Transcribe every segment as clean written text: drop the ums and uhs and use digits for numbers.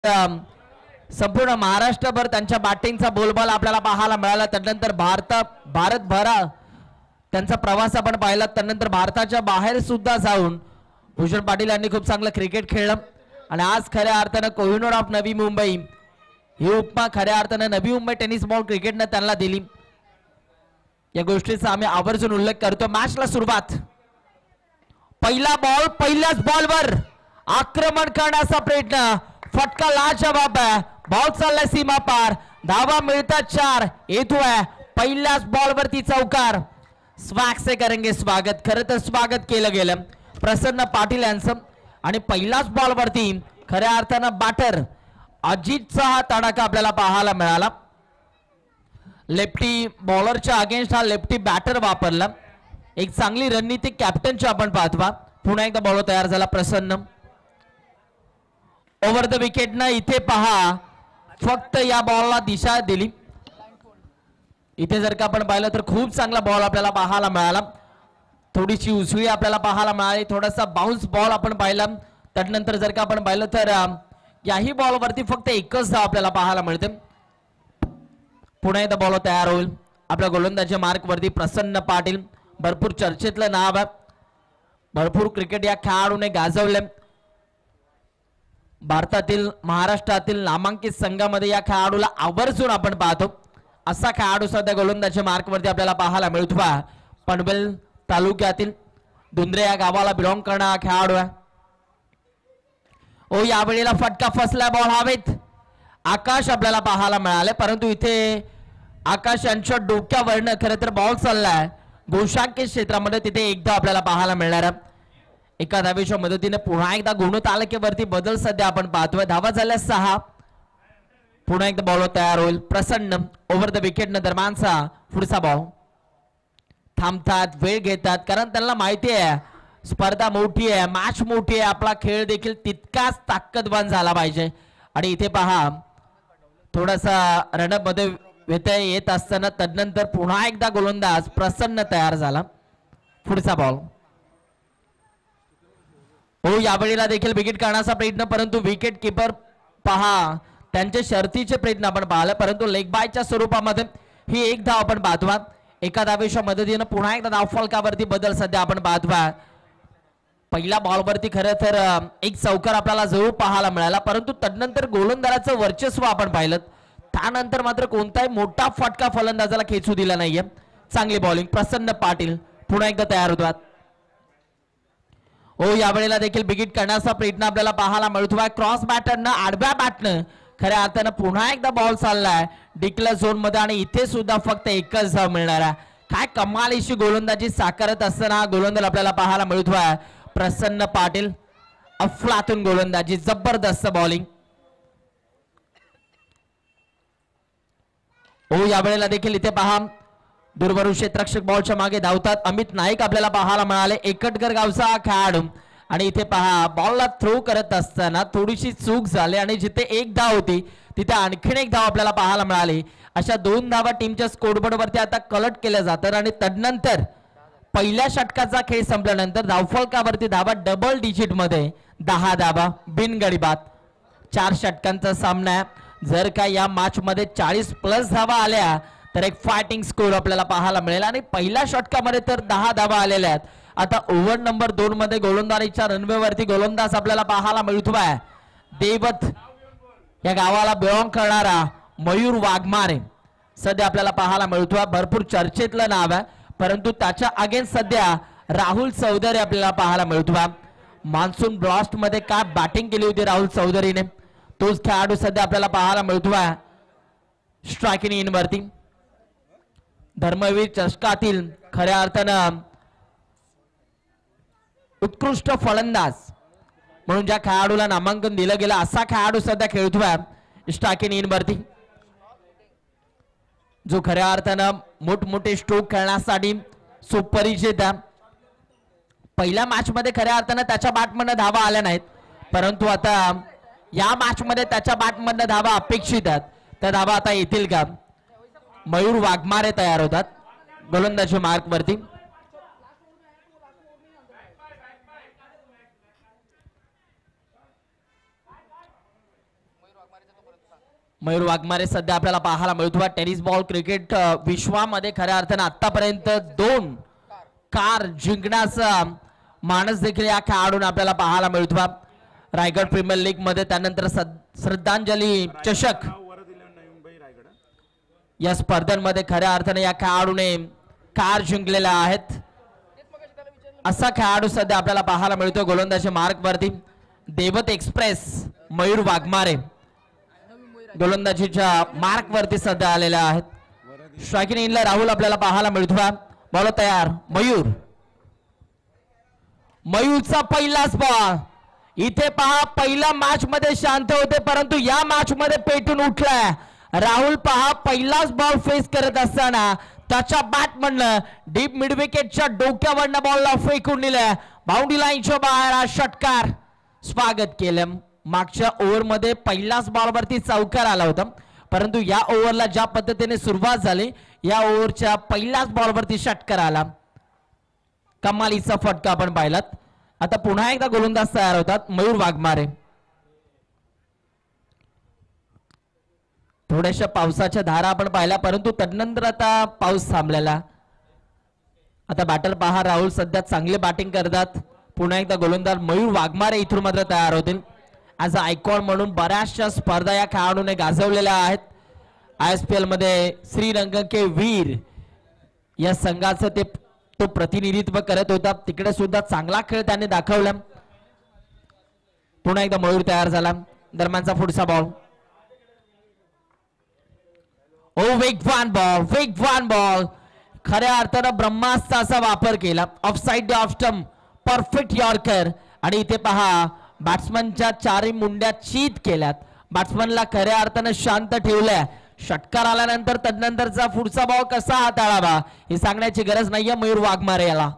संपूर्ण महाराष्ट्रभर त्यांच्या बॅटिंगचा बोलबाला आपल्याला पाहायला मिळाला. त्यानंतर भारतभरा त्यांचा प्रवास आपण पाहिला. त्यानंतर भारताच्या बाहेर सुद्धा जाऊन भूषण पाटील यांनी खूप चांगलं क्रिकेट खेळलं आणि आज खऱ्या अर्थानं कोहिनूर ऑफ नवी मुंबई ही उपमा खऱ्या अर्थानं नवी मुंबई टेनिस बॉल क्रिकेटनं त्यांना दिली. या गोष्टीचा आम्ही आवर्जून उल्लेख करतो. मॅचला सुरुवात, पहिला बॉल, पहिल्याच बॉलवर आक्रमण करण्याचा प्रयत्न, फटका लाजवाब आहे, बॉल चाललाय सीमा पार, धावा मिळतात 4, येतोय पहिल्याच बॉलवरती चौकार. स्वॅग से करेंगे स्वागत. खरं तर स्वागत केलं गेलं प्रसन्न पाटील यांचं आणि पहिल्याच बॉलवरती खऱ्या अर्थानं बॅटर अजितचा हा तडाखा आपल्याला पाहायला मिळाला. लेफ्टी बॉलरच्या अगेन्स्ट हा लेफ्टी बॅटर वापरला. एक चांगली रणनीती कॅप्टनची आपण पाहतो. पुन्हा एकदा बॉल तयार झाला प्रसन्न ओव्हर द विकेट ना. इथे पहा फक्त या बॉलला दिशा दिली. इथे जर का आपण पाहिलं तर खूप चांगला बॉल आपल्याला पाहायला मिळाला. थोडीशी उसळी आपल्याला पाहायला मिळाली, थोडासा बाउन्स बॉल आपण पाहिला. त्यानंतर जर का आपण पाहिलं तर याही बॉलवरती फक्त एकच धाव आपल्याला पाहायला मिळते. पुन्हा एकदा बॉल तयार होईल आपल्या गोलंदाजी मार्क वरती प्रसन्न पाटील. भरपूर चर्चेतलं नाव आहे, भरपूर क्रिकेट या खेळाडूने गाजवले. भारतातील महाराष्ट्रातील नामांकित संघामध्ये या खेळाडूला आवर्जून आपण पाहतो. असा खेळाडू सध्या गोलंदाजी मार्क वरती आपल्याला पाहायला मिळतो. पनवेल तालुक्यातील दुंद्रे या गावाला बिलॉंग करणारा खेळाडू आहे. ओ यावेळेला फटका फसला, बॉल हवेत. आकाश आपल्याला पाहायला मिळाले, परंतु इथे आकाश यांच्या डोक्यावरनं खरं तर बॉल चाललाय गोशांकित क्षेत्रामध्ये. तिथे एकदा आपल्याला पाहायला मिळणार आहे. एका धावेच्या मदतीने पुन्हा एकदा गुणतालिकेवरती बदल सध्या आपण पाहतोय. धावा झाल्या 6. पुन्हा एकदा बॉल तयार होईल प्रसन्न ओव्हर द विकेट न दरम्यानचा पुढचा बॉल. थांबतात, वेळ घेतात, कारण त्यांना माहिती आहे स्पर्धा मोठी आहे, मॅच मोठी आहे, आपला खेळ देखील तितकाच ताकदवान झाला पाहिजे. आणि इथे पहा थोडासा रनअप मध्ये व्यत्यय येत असताना तदनंतर पुन्हा एकदा गोलंदाज प्रसन्न तयार झाला. पुढचा बॉल. हो यावेळेला देखील विकेट काढण्याचा प्रयत्न, परंतु विकेट किपर पहा त्यांचे शर्तीचे प्रयत्न आपण पाहिले, परंतु लेग बायच्या स्वरूपामध्ये ही एक धाव आपण पाहतो. एका धावेच्या मदतीने पुन्हा एकदा धाव फलकावरती बदल सध्या आपण पाहतो. पहिल्या बॉलवरती खरं तर एक चौकार आपल्याला जरूर पाहायला मिळाला, परंतु तदनंतर गोलंदाजाचं वर्चस्व आपण पाहिलं. त्यानंतर मात्र कोणताही मोठा फटका फलंदाजाला खेचू दिला नाहीये. चांगली बॉलिंग प्रसन्न पाटील पुन्हा एकदा तयार होतात. हो यावेळेला देखील विकेट करण्याचा प्रयत्न आपल्याला पाहायला मिळतो. क्रॉस बॅटरनं आडव्या बॅटनं खऱ्या अर्थानं पुन्हा एकदा बॉल चाललाय डिक्लेअर झोन मध्ये आणि इथे सुद्धा फक्त एकच धाव मिळणार आहे. काय कमालीची गोलंदाजी साकारत असताना हा गोलंदाज आपल्याला पाहायला मिळतोय प्रसन्न पाटील. अफलातून गोलंदाजी, जबरदस्त बॉलिंग. हो यावेळेला देखील इथे पहा दुर्वरू क्षेत्ररक्षक बॉलच्या मागे धावतात. अमित नाईक आपल्याला पाहायला मिळाले, एकटकर गावचा हा खेळाडू. आणि इथे पहा बॉलला थ्रो करत असताना थोडीशी चूक झाली आणि जिथे एक धाव होती तिथे आणखीन एक धाव आपल्याला पाहायला मिळाली. अशा 2 धावा टीमच्या स्कोरबोर्ड वरती आता कलेक्ट केल्या जातात आणि तदनंतर पहिल्या षटकाचा खेळ संपल्यानंतर धावफलकावरती धावा डबल डिजिट मध्ये 10 धावा बिनगडीबाद. 4 षटकांचा सामना आहे. जर का या मॅच मध्ये 40+ धावा आल्या तर एक फायटिंग स्कोर आपल्याला पाहायला मिळेल आणि पहिल्या षटकामध्ये तर 10 धावा आलेल्या आहेत. आता ओव्हर नंबर 2 मध्ये गोलंदाजीच्या रनवेवरती गोलंदाज आपल्याला पाहायला मिळतोय देवत या गावाला बिलॉंग करणारा मयूर वाघमारे सध्या आपल्याला पाहायला मिळतोय. भरपूर चर्चेतलं नाव आहे, परंतु त्याच्या अगेन्स्ट सध्या राहुल चौधरी आपल्याला पाहायला मिळतोय. मान्सून ब्लास्ट मध्ये काय बॅटिंग केली होती राहुल चौधरीने, तोच खेळाडू सध्या आपल्याला पाहायला मिळतोय स्ट्रायकिंग इन वरती. धर्मवीर चषकातील खऱ्या अर्थानं उत्कृष्ट फलंदाज म्हणून ज्या खेळाडूला नामांकन दिलं गेलं असा खेळाडू सध्या खेळतोय स्ट्रायकिंग इन वरती, जो खऱ्या अर्थानं मोठमोठे स्ट्रोक खेळण्यासाठी सुपरिचित आहे. पहिल्या मॅच मध्ये खऱ्या अर्थानं त्याच्या बॅटमधनं धावा आल्या नाहीत, परंतु आता या मॅच मध्ये त्याच्या बॅटमधनं धावा अपेक्षित आहेत. त्या धावा आता येतील का? मयूर वाघमारे तयार होतात गोलंदाजी मार्क वरती. मयूर वाघमारे सध्या आपल्याला पाहायला मिळतो टेनिस बॉल क्रिकेट विश्वामध्ये खऱ्या अर्थाने आतापर्यंत 2 कार जिंकण्याचा मानस देखील या खेळाडून आपल्याला पाहायला मिळतो रायगड प्रीमियर लीग मध्ये त्यानंतर श्रद्धांजली चषक या स्पर्धांमध्ये खऱ्या अर्थाने या खेळाडूने कार जिंकलेल्या आहेत असा खेळाडू सध्या आपल्याला पाहायला मिळतो गोलंदाजी मार्ग वरती देवत एक्सप्रेस मयूर वाघमारे गोलंदाजीच्या मार्क वरती सध्या आलेल्या आहेत स्ट्रायकिंग इनला राहुल आपल्याला पाहायला मिळतो बॉल तयार मयूरचा पहिलाच बॉल इथे पहा पहिल्या मॅच मध्ये शांत होते परंतु या मॅच मध्ये पेटून उठलाय राहुल पहा पहिलाच बॉल फेस करत असताना त्याच्या बॅट मधनं डीप मिड विकेटच्या डोक्यावरनं बॉलला फेकून दिलाय बाउंड्री लाईनच्या बाहेर हा षटकार स्वागत केलं मागच्या ओव्हर मध्ये पहिल्याच बॉलवरती चौकार आला होता परंतु या ओव्हरला ज्या पद्धतीने सुरुवात झाली या ओव्हरच्या पहिल्याच बॉलवरती षटकार आला कमालीचा फटका आपण पाहिलात आता पुन्हा एकदा गोलंदाज तयार होतात मयूर वाघमारे थोड्याशा पावसाच्या धारा आपण पाहिल्या परंतु तदनंतर आता पाऊस थांबलेला आता बॅटर पहा राहुल सध्या चांगले बॅटिंग करतात पुन्हा एकदा गोलंदाज मयूर वाघमारे इथून मात्र तयार होतील ऍज अ आयकॉन म्हणून बऱ्याचशा स्पर्धा या खेळाडूने गाजवलेल्या आहेत ISPL मध्ये श्रीरंग के वीर या संघाचं तो प्रतिनिधित्व करत होता तिकडे सुद्धा चांगला खेळ त्याने दाखवला पुन्हा एकदा मयूर तयार झाला दरम्यानचा पुढचा बॉल वेगवान बॉल खऱ्या अर्थानं ब्रह्मास्त्राचा वापर केला offside off stump perfect yorker आणि इथे पहा बॅट्समनच्या चारही मुंड्या चीत केल्यात बॅट्समनला खऱ्या अर्थानं शांत ठेवलंय षटकार आल्यानंतर तदनंतरचा पुढचा बॉल कसा हाताळावा हे सांगण्याची गरज नाहीये मयूर वाघमारे याला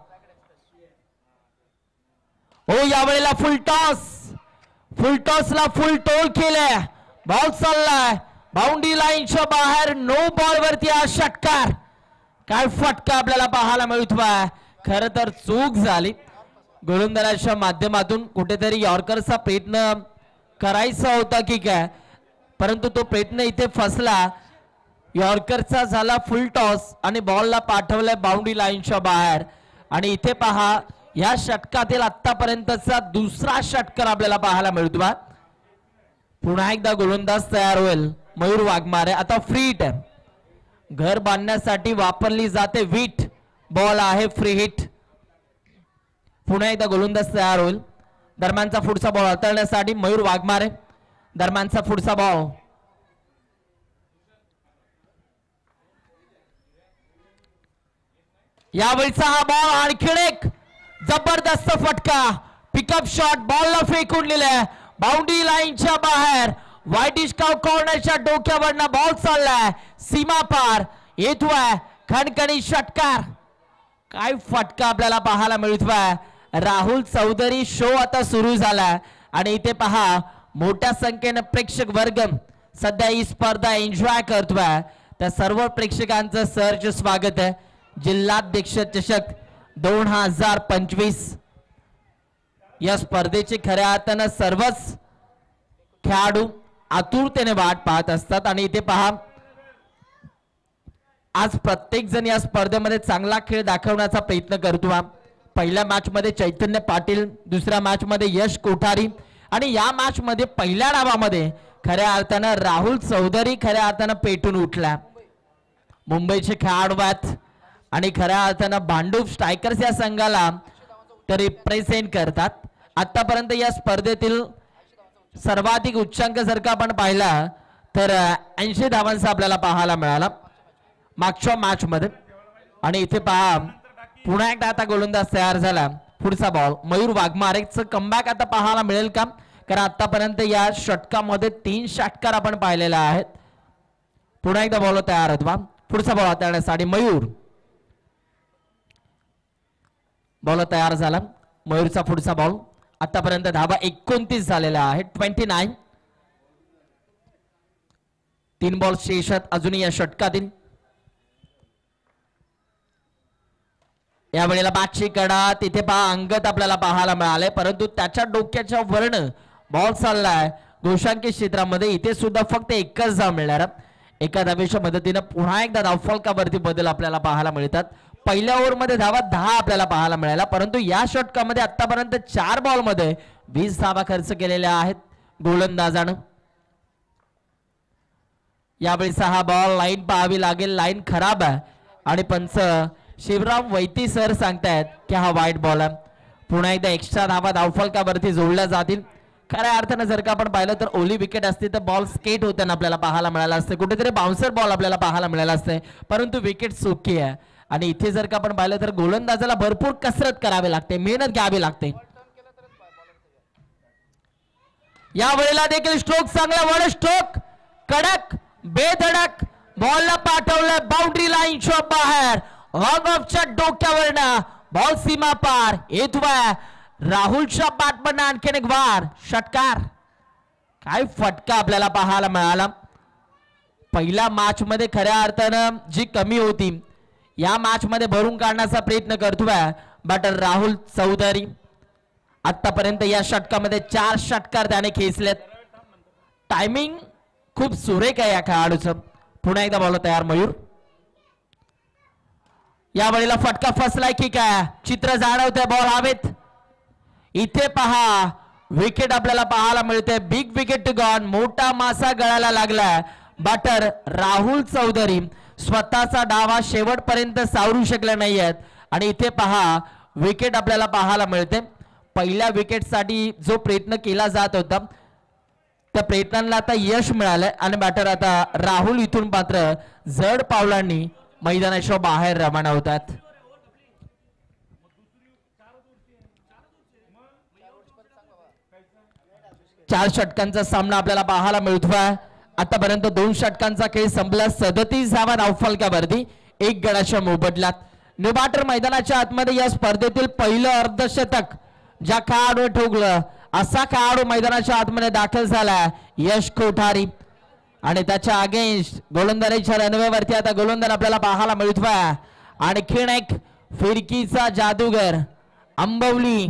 यावेळेला फुल टॉसला फुल टोल केलंय बॉल चाललाय बाउंड्री लाईनच्या बाहेर नो बॉल वरती हा षटकार काय फटका आपल्याला पाहायला मिळतोय खर तर चूक झाली गोलंदाजाच्या माध्यमातून कुठेतरी यॉर्करचा प्रयत्न करायचा होता की काय परंतु तो प्रयत्न इथे फसला यॉर्करचा झाला फुल टॉस आणि बॉलला पाठवलाय बाउंड्री लाईनच्या बाहेर आणि इथे पहा या षटकातील आतापर्यंतचा दुसरा षटकार आपल्याला पाहायला मिळतो पुन्हा एकदा गोलंदाज तयार होईल मयूर वाघमारे आता फ्री हिट घर बांधण्यासाठी वापरली जाते वीट बॉल आहे फ्री हिट पुन्हा एकदा गोलंदाज तयार होईल दरम्यानचा पुढचा बॉल हाताळण्यासाठी मयूर वाघमारे दरम्यानचा पुढचा बॉल यावेळीचा हा बॉल आणखीन एक जबरदस्त फटका पिकअप शॉट बॉलला फेकून दिलाय बाउंड्री लाईनच्या बाहेर वाईटिश कॉर्नरच्या डोक्यावरनं बॉल चाललाय सीमा पार येतोय खणखणी षटकार काय फटका आपल्याला पाहायला मिळतोय राहुल चौधरी शो आता सुरू झाला आणि इथे पहा मोठ्या संख्येने प्रेक्षक वर्ग सध्या ही स्पर्धा एन्जॉय करतोय त्या सर्व प्रेक्षकांचं सहर्ष स्वागत आहे जिल्हाध्यक्ष चषक 2025 या स्पर्धेची खऱ्या अर्थानं सर्वच खेळाडू आतुरतेने वाट पाहत असतात आणि इथे पहा आज प्रत्येक जण या स्पर्धेमध्ये चांगला खेळ दाखवण्याचा प्रयत्न करतो पहिल्या मॅच मध्ये चैतन्य पाटील दुसऱ्या मॅच मध्ये यश कोठारी आणि या मॅच मध्ये पहिल्या डावामध्ये खऱ्या अर्थानं राहुल चौधरी खऱ्या अर्थानं पेटून उठला मुंबईचे खेळाडू आहेत आणि खऱ्या अर्थानं भांडूप स्ट्रायकर्स या संघाला ते रिप्रेझेंट करतात आतापर्यंत या स्पर्धेतील सर्वाधिक उच्चांक जर का आपण पाहिला तर 80 धावांचा आपल्याला पाहायला मिळाला मागच्या मॅच मध्ये आणि इथे पहा पुन्हा एकदा आता गोलंदाज तयार झाला पुढचा बॉल मयूर वाघमारेचं कमबॅक आता पाहायला मिळेल का कारण आतापर्यंत या षटकामध्ये 3 षटकार आपण पाहिलेला आहेत पुन्हा एकदा बॉल तयार होता पुढचा बॉल हाताळण्यासाठी मयूर बॉल तयार झाला मयूरचा पुढचा बॉल आतापर्यंत धावा 29 झालेला आहे 29 3 बॉल शेष आहेत अजूनही या षटकातील यावेळेला बॅटची कडा तिथे पहा अंगत आपल्याला पाहायला मिळाले परंतु त्याच्या डोक्याच्या वर्ण बॉल चाललाय गोशांकी क्षेत्रामध्ये इथे सुद्धा फक्त एकच धाव मिळणार. एका धावेच्या मदतीने पुन्हा एकदा धावफलकावरती बदल आपल्याला पाहायला मिळतात. पहिल्या ओव्हरमध्ये धावा 10 आपल्याला पाहायला मिळाल्या, परंतु या षटकामध्ये आतापर्यंत 4 बॉलमध्ये 20 धावा खर्च केलेल्या आहेत गोलंदाजानं. यावेळी 6 बॉल लाईन पाहावी लागेल. लाईन खराब आहे आणि पंच शिवराम वैती सर सांगतायत की हा वाईट बॉल आहे. पुन्हा एकदा एक्स्ट्रा धावा धावफलकावरती जोडल्या जातील. खऱ्या अर्थानं जर का आपण पाहिलं तर ओली विकेट असते तर बॉल स्केट होताना आपल्याला पाहायला मिळाला असते, कुठेतरी बाउन्सर बॉल आपल्याला पाहायला मिळाला असते, परंतु विकेट चुकी आहे. आणि इथे जर का आपण पाहिलं तर गोलंदाजाला भरपूर कसरत करावी लागते, मेहनत घ्यावी लागते. या वेळेला देखील स्ट्रोक चांगला, वड स्ट्रोक कडक बेधडक बॉलला पाठवलं बाउंड्री लाईनच्या बाहेर. ऑन ऑफच्या डोक्यावरनं बॉल सीमा पार येतोय. राहुलच्या बॅटमन आणखीन एक वार षटकार. काय फटका आपल्याला पाहायला मिळाला. पहिल्या मॅच मध्ये खऱ्या अर्थानं जी कमी होती या मॅच मध्ये भरून काढण्याचा प्रयत्न करतोय बट राहुल चौधरी आतापर्यंत या षटकामध्ये 4 षटकार त्याने खेचलेत. टायमिंग खूप सुरेख आहे या खेळाडूचं. पुन्हा एकदा बॉल तयार मयूर. या वेळेला फटका फसलाय की काय चित्र जाणवतंय. बॉल हवेत. इथे पहा विकेट आपल्याला पाहायला मिळते. Big wicket gone. मोठा मासा गळायला लागलाय बटर राहुल चौधरी स्वतःचा डावा शेवटपर्यंत सावरू शकले नाहीयेत आणि इथे पहा विकेट आपल्याला पाहायला मिळते. पहिल्या विकेटसाठी जो प्रयत्न केला जात होता त्या प्रयत्नांना आता यश मिळालंय आणि बॅटर आता राहुल इथून मात्र जड पावलांनी मैदानाच्या बाहेर रवाना होतात. चार षटकांचा सामना आपल्याला पाहायला मिळतोय. आतापर्यंत 2 षटकांचा खेळ संपला. 37 धावा धावफलकावरती 1 गडाच्या मोबदल्यात. निबाटर मैदानाच्या आतमध्ये या स्पर्धेतील पहिलं अर्धशतक ज्या खेळाडू ठोकलं असा खेळाडू मैदानाच्या आतमध्ये दाखल झाला यश कोठारी आणि त्याच्या अगेन्स्ट गोलंदाजीच्या रनवेवरती आता गोलंदाज आपल्याला पाहायला मिळतोय. आणखीन एक फिरकीचा जादूगर अंबवली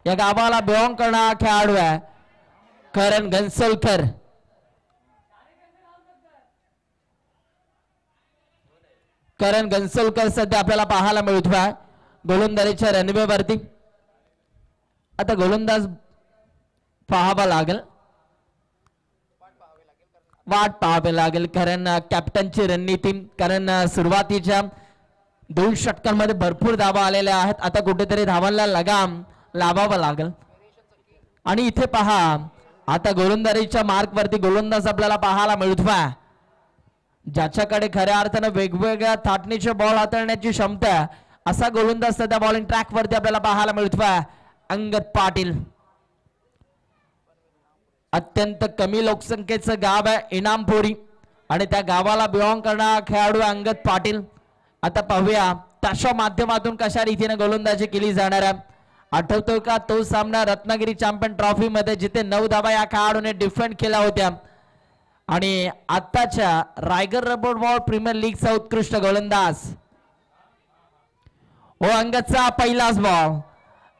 या गावाला बिलॉंग करणारा खेळाडू आहे करण घनसोलकर. करण घनसोलकर सध्या आपल्याला पाहायला मिळतोय गोलंदाजीच्या रनवेवरती. आता गोलंदाज पाहावा लागेल, वाट पाहावी लागेल कारण कॅप्टनची रणनीती. कारण सुरुवातीच्या 2 षटकांमध्ये भरपूर धावा आलेल्या आहेत. आता कुठेतरी धावांना लगाम लावावा लागेल. आणि इथे पहा आता गोलंदाजीच्या मार्क वरती गोलंदाज आपल्याला पाहायला मिळतोय ज्याच्याकडे खऱ्या अर्थानं वेगवेगळ्या थाटणीचे बॉल हाताळण्याची क्षमता असा गोलंदाज सध्या बॉलिंग ट्रॅक वरती आपल्याला पाहायला मिळतोय अंगद पाटील. अत्यंत कमी लोकसंख्येचं गाव आहे इनामपुरी आणि त्या गावाला बिलॉंग करणारा खेळाडू अंगद पाटील. आता पाहूया त्याच्या माध्यमातून कशा रीतीने गोलंदाजी केली जाणार आहे. आठवतोय का तो सामना रत्नागिरी चॅम्पियन ट्रॉफी मध्ये जिथे 9 धावा या खेळाडूने डिफेंड केला होत्या आणि आताच्या रायगड रबर बॉल प्रीमियर लीगचा उत्कृष्ट गोलंदाज हो अंगदचा पहिलाच बॉल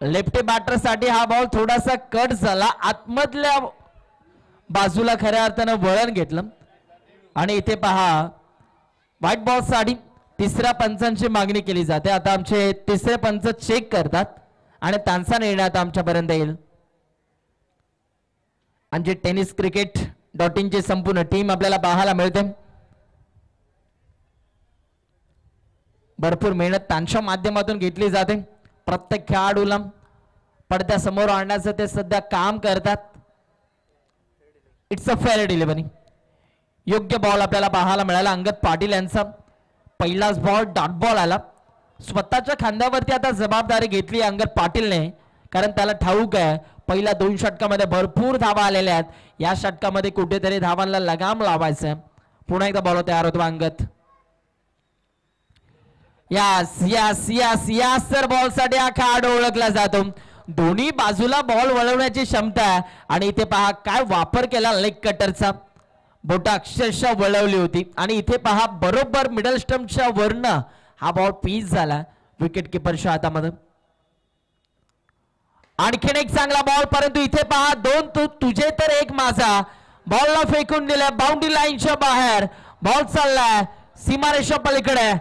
लेफ्टी बॅटर साठी हा बॉल थोडासा कट झाला. आतमधल्या बाजूला खऱ्या अर्थानं वळण घेतलं आणि इथे पहा व्हाईट बॉल साठी 3ऱ्या पंचांची मागणी केली जाते. आता आमचे 3रे पंच चेक करतात आणि त्यांचा निर्णय आता आमच्यापर्यंत येईल. आणि जे टेनिस क्रिकेट .in ची संपूर्ण टीम आपल्याला पाहायला मिळते. भरपूर मेहनत त्यांच्या माध्यमातून घेतली जाते. प्रत्येक खेळाडूला पडद्यासमोर आणण्याचं ते सध्या काम करतात. It's a fair delivery. योग्य बॉल आपल्याला पाहायला मिळाला अंगद पाटील यांचा. पहिलाच बॉल डॉट बॉल आला. स्वतःच्या खांद्यावरती आता जबाबदारी घेतली अंगद पाटीलने कारण त्याला ठाऊक आहे पहिल्या 2 षटकामध्ये भरपूर धावा आलेल्या आहेत. या षटकामध्ये कुठेतरी धावांना लगाम लावायचं. पुन्हा एकदा बॉल तयार होतो अंगद. यास यास यास यास सर बॉल साठी हा खेळाडू ओळखला जातो. दोन्ही बाजूला बॉल वळवण्याची क्षमता आहे आणि इथे पहा काय वापर केला लेग कटरचा. बोटा अक्षरशः वळवली होती आणि इथे पहा बरोबर मिडल स्टंपच्या वरनं हा बॉल पीस झाला विकेट किपरच्या हातामध्ये. आणखीन एक चांगला बॉल परंतु इथे पहा 2 तुझे तर 1 माझा बॉलला फेकून दिलं बाउंड्री लाईनच्या बाहेर. बॉल चाललाय सीमारेषा पलीकडे.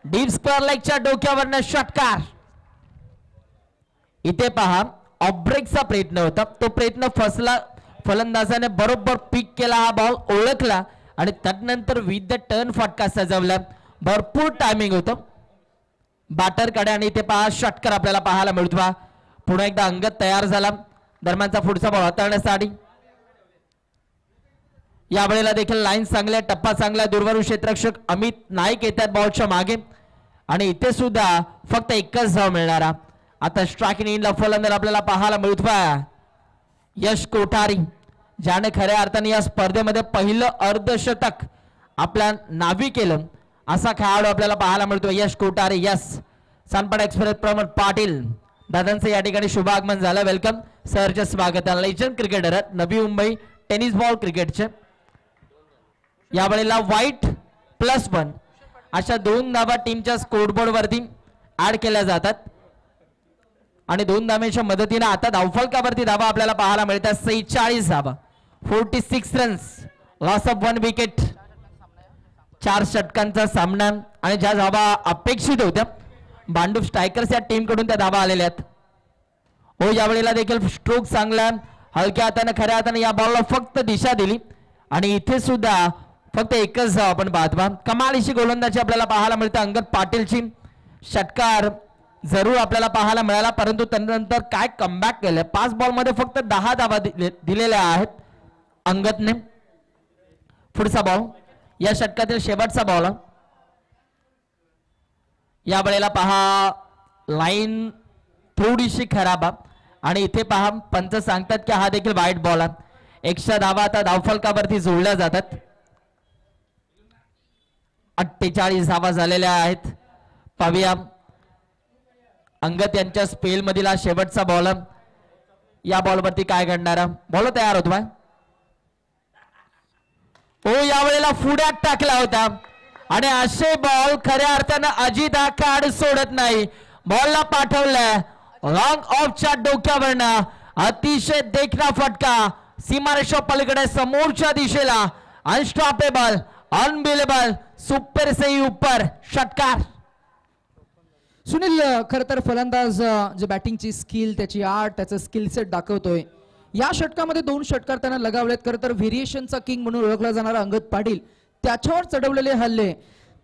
डीप स्क्वेअर लेगच्या डोक्यावरनं षटकार. इथे पहा ऑफ ब्रेकचा प्रयत्न होता, तो प्रयत्न फसला. फलंदाजाने बरोबर पिक केला, हा बॉल ओळखला आणि त्यानंतर विथ द टर्न फटका सजवला. भरपूर टायमिंग होतं बॅटरकडे आणि इथे पहा षटकार आपल्याला पाहायला मिळतो. पुन्हा एकदा अंगद तयार झाला दरम्यानचा पुढचा बॉल हाताळण्यासाठी. यावेळेला देखील लाईन चांगल्या, टप्पा चांगला. दूरवरून क्षेत्ररक्षक अमित नाईक येतात बॉलच्या मागे आणि इथे सुद्धा फक्त एकच धाव मिळणारा. आता स्ट्रायकिंग इनला फलंदाज आपल्याला पाहायला मिळतोय यश कोठारी, ज्याने खऱ्या अर्थाने या स्पर्धेमध्ये पहिलं अर्धशतक आपल्या नावी केलं असा खेळाडू आपल्याला पाहायला मिळतो यश कोठारी. यस सानपाडा एक्सप्रेस प्रमोद पाटील दादांचं या ठिकाणी शुभागमन झालं. वेलकम सरचे स्वागत. Legend cricketer Navi Mumbai tennis ball क्रिकेटचे. यावेळेला वाईट +1 अशा 2 धावा टीमच्या स्कोरबोर्ड वरती ऍड केल्या जातात आणि 2 धावेच्या मदतीने आता धावफलकावरती धावा आपल्याला पाहायला मिळतात. 46 धावा, 46 रन्स, लॉस ऑफ 1 विकेट. 4 षटकांचा सामना आणि ज्या धावा अपेक्षित होत्या भांडूप स्ट्रायकर्स या टीम कडून त्या धावा आलेल्या आहेत. हो यावेळेला देखील स्ट्रोक चांगला, हलक्या हाताने खऱ्या हाताने या बॉलला फक्त दिशा दिली आणि इथे सुद्धा फक्त एकच धाव आपण पाहतो. कमालीची गोलंदाजी आपल्याला पाहायला मिळते अंगद पाटीलची. षटकार जरूर आपल्याला पाहायला मिळाला, परंतु त्यानंतर काय कमबॅक केलं. 5 बॉल मध्ये फक्त 10 धावा दिलेल्या आहेत अंगदने. पुढचा बॉल या षटकातील शेवटचा बॉल. या वेळेला पहा लाईन थोडीशी खराब आणि इथे पहा पंच सांगतात की हा देखील वाईट बॉल आहे. 100 धावा आता धावफलकावरती जोडल्या जातात. 48 धावा झालेल्या आहेत. पाहूया अंगद यांच्या स्पेल मधील हा शेवटचा बॉल. या बॉलवरती काय घडणार. बॉल तयार होतो हो यावेळेला पुढ्यात टाकला होता आणि असे बॉल खऱ्या अर्थानं अजित हा खेळाडू सोडत नाही. बॉलला पाठवलाय लॉंग ऑफच्या डोक्यावरनं अतिशय देखणा फटका सीमारेषा पलीकडे समोरच्या दिशेला. अनस्टॉपेबल, अनबिलेबल, सुपर से ऊपर षटकार. सुनील खरं तर फलंदाज जे बॅटिंगची स्किल, त्याची आर्ट, त्याचं स्किल सेट दाखवतोय. या षटकामध्ये 2 षटकार त्यांना लगावलेत. खरं तर व्हेरिएशनचा किंग म्हणून ओळखला जाणारा अंगद पाटील, त्याच्यावर चढवलेले हल्ले.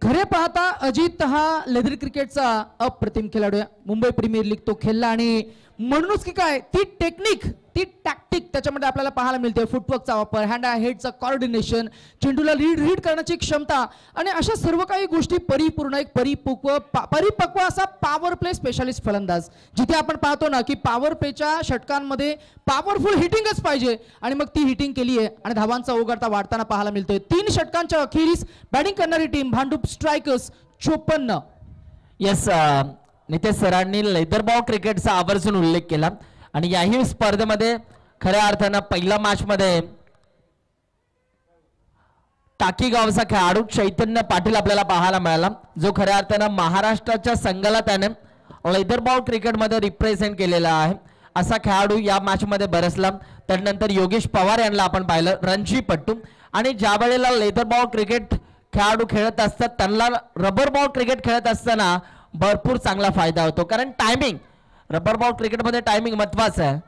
खरे पाहता अजित हा लेदर क्रिकेटचा अप्रतिम खेळाडू आहे. मुंबई प्रीमियर लीग तो खेळला आणि म्हणूनच की काय ती टेक्निक, ती टॅक्टिक त्याच्यामध्ये आपल्याला पाहायला मिळते. फुटवर्कचा वापर, हँड हेडचा कॉर्डिनेशन, चेंडूला रीड करण्याची क्षमता आणि अशा सर्व काही गोष्टी परिपूर्ण, एक परिपक्व असा पॉवर प्ले स्पेशालिस्ट फलंदाज. जिथे आपण पाहतो ना की पॉवर प्लेच्या षटकांमध्ये पॉवरफुल हिटिंगच पाहिजे आणि मग ती हिटिंग केली आहे आणि धावांचा ओघाडता वाढताना पाहायला मिळतोय. 3 षटकांच्या अखेरीस बॅटिंग करणारी team Bhandup strikers 54. Yes Nitesh सरांनी लेदर बॉल क्रिकेटचा आवर्जून उल्लेख केला आणि याही स्पर्धेमध्ये खऱ्या अर्थानं पहिल्या मॅच मध्ये टाकी गावचा खेळाडू चैतन्य पाटील आपल्याला पाहायला मिळाला, जो खऱ्या अर्थानं महाराष्ट्राच्या संघाला त्याने लेदर बॉल क्रिकेटमध्ये रिप्रेझेंट केलेला आहे. असा खेळाडू या मॅच मध्ये बरसला. त्यानंतर योगेश पवार यांना आपण पाहिलं, रणजीपट्टू. आणि ज्या वेळेला लेदर बॉल क्रिकेट खेळाडू खेळत असतात त्यांना रबर बॉल क्रिकेट खेळत असताना भरपूर चांगला फायदा होतो, कारण टायमिंग, रबर बॉल क्रिकेटमध्ये टायमिंग महत्वाचं आहे.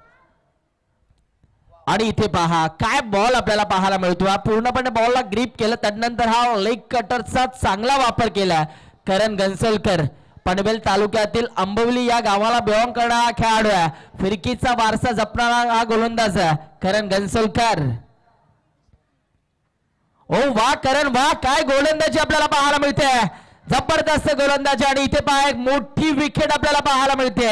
आणि इथे पहा काय बॉल आपल्याला पाहायला मिळतो. पूर्णपणे बॉलला ग्रीप केलं, त्यानंतर हा लेग कटरचा चांगला वापर केला. करण गंसोलकर पनवेल तालुक्यातील अंबवली या गावाला बिलॉंग करणारा खेळाडू आहे. फिरकीचा वारसा जपणारा हा गोलंदाज आहे करण गंसोलकर. ओ वा करण वा, काय गोलंदाजी आपल्याला पाहायला मिळते. जबरदस्त गोलंदाजी आणि इथे पहा एक मोठी विकेट आपल्याला पाहायला मिळते.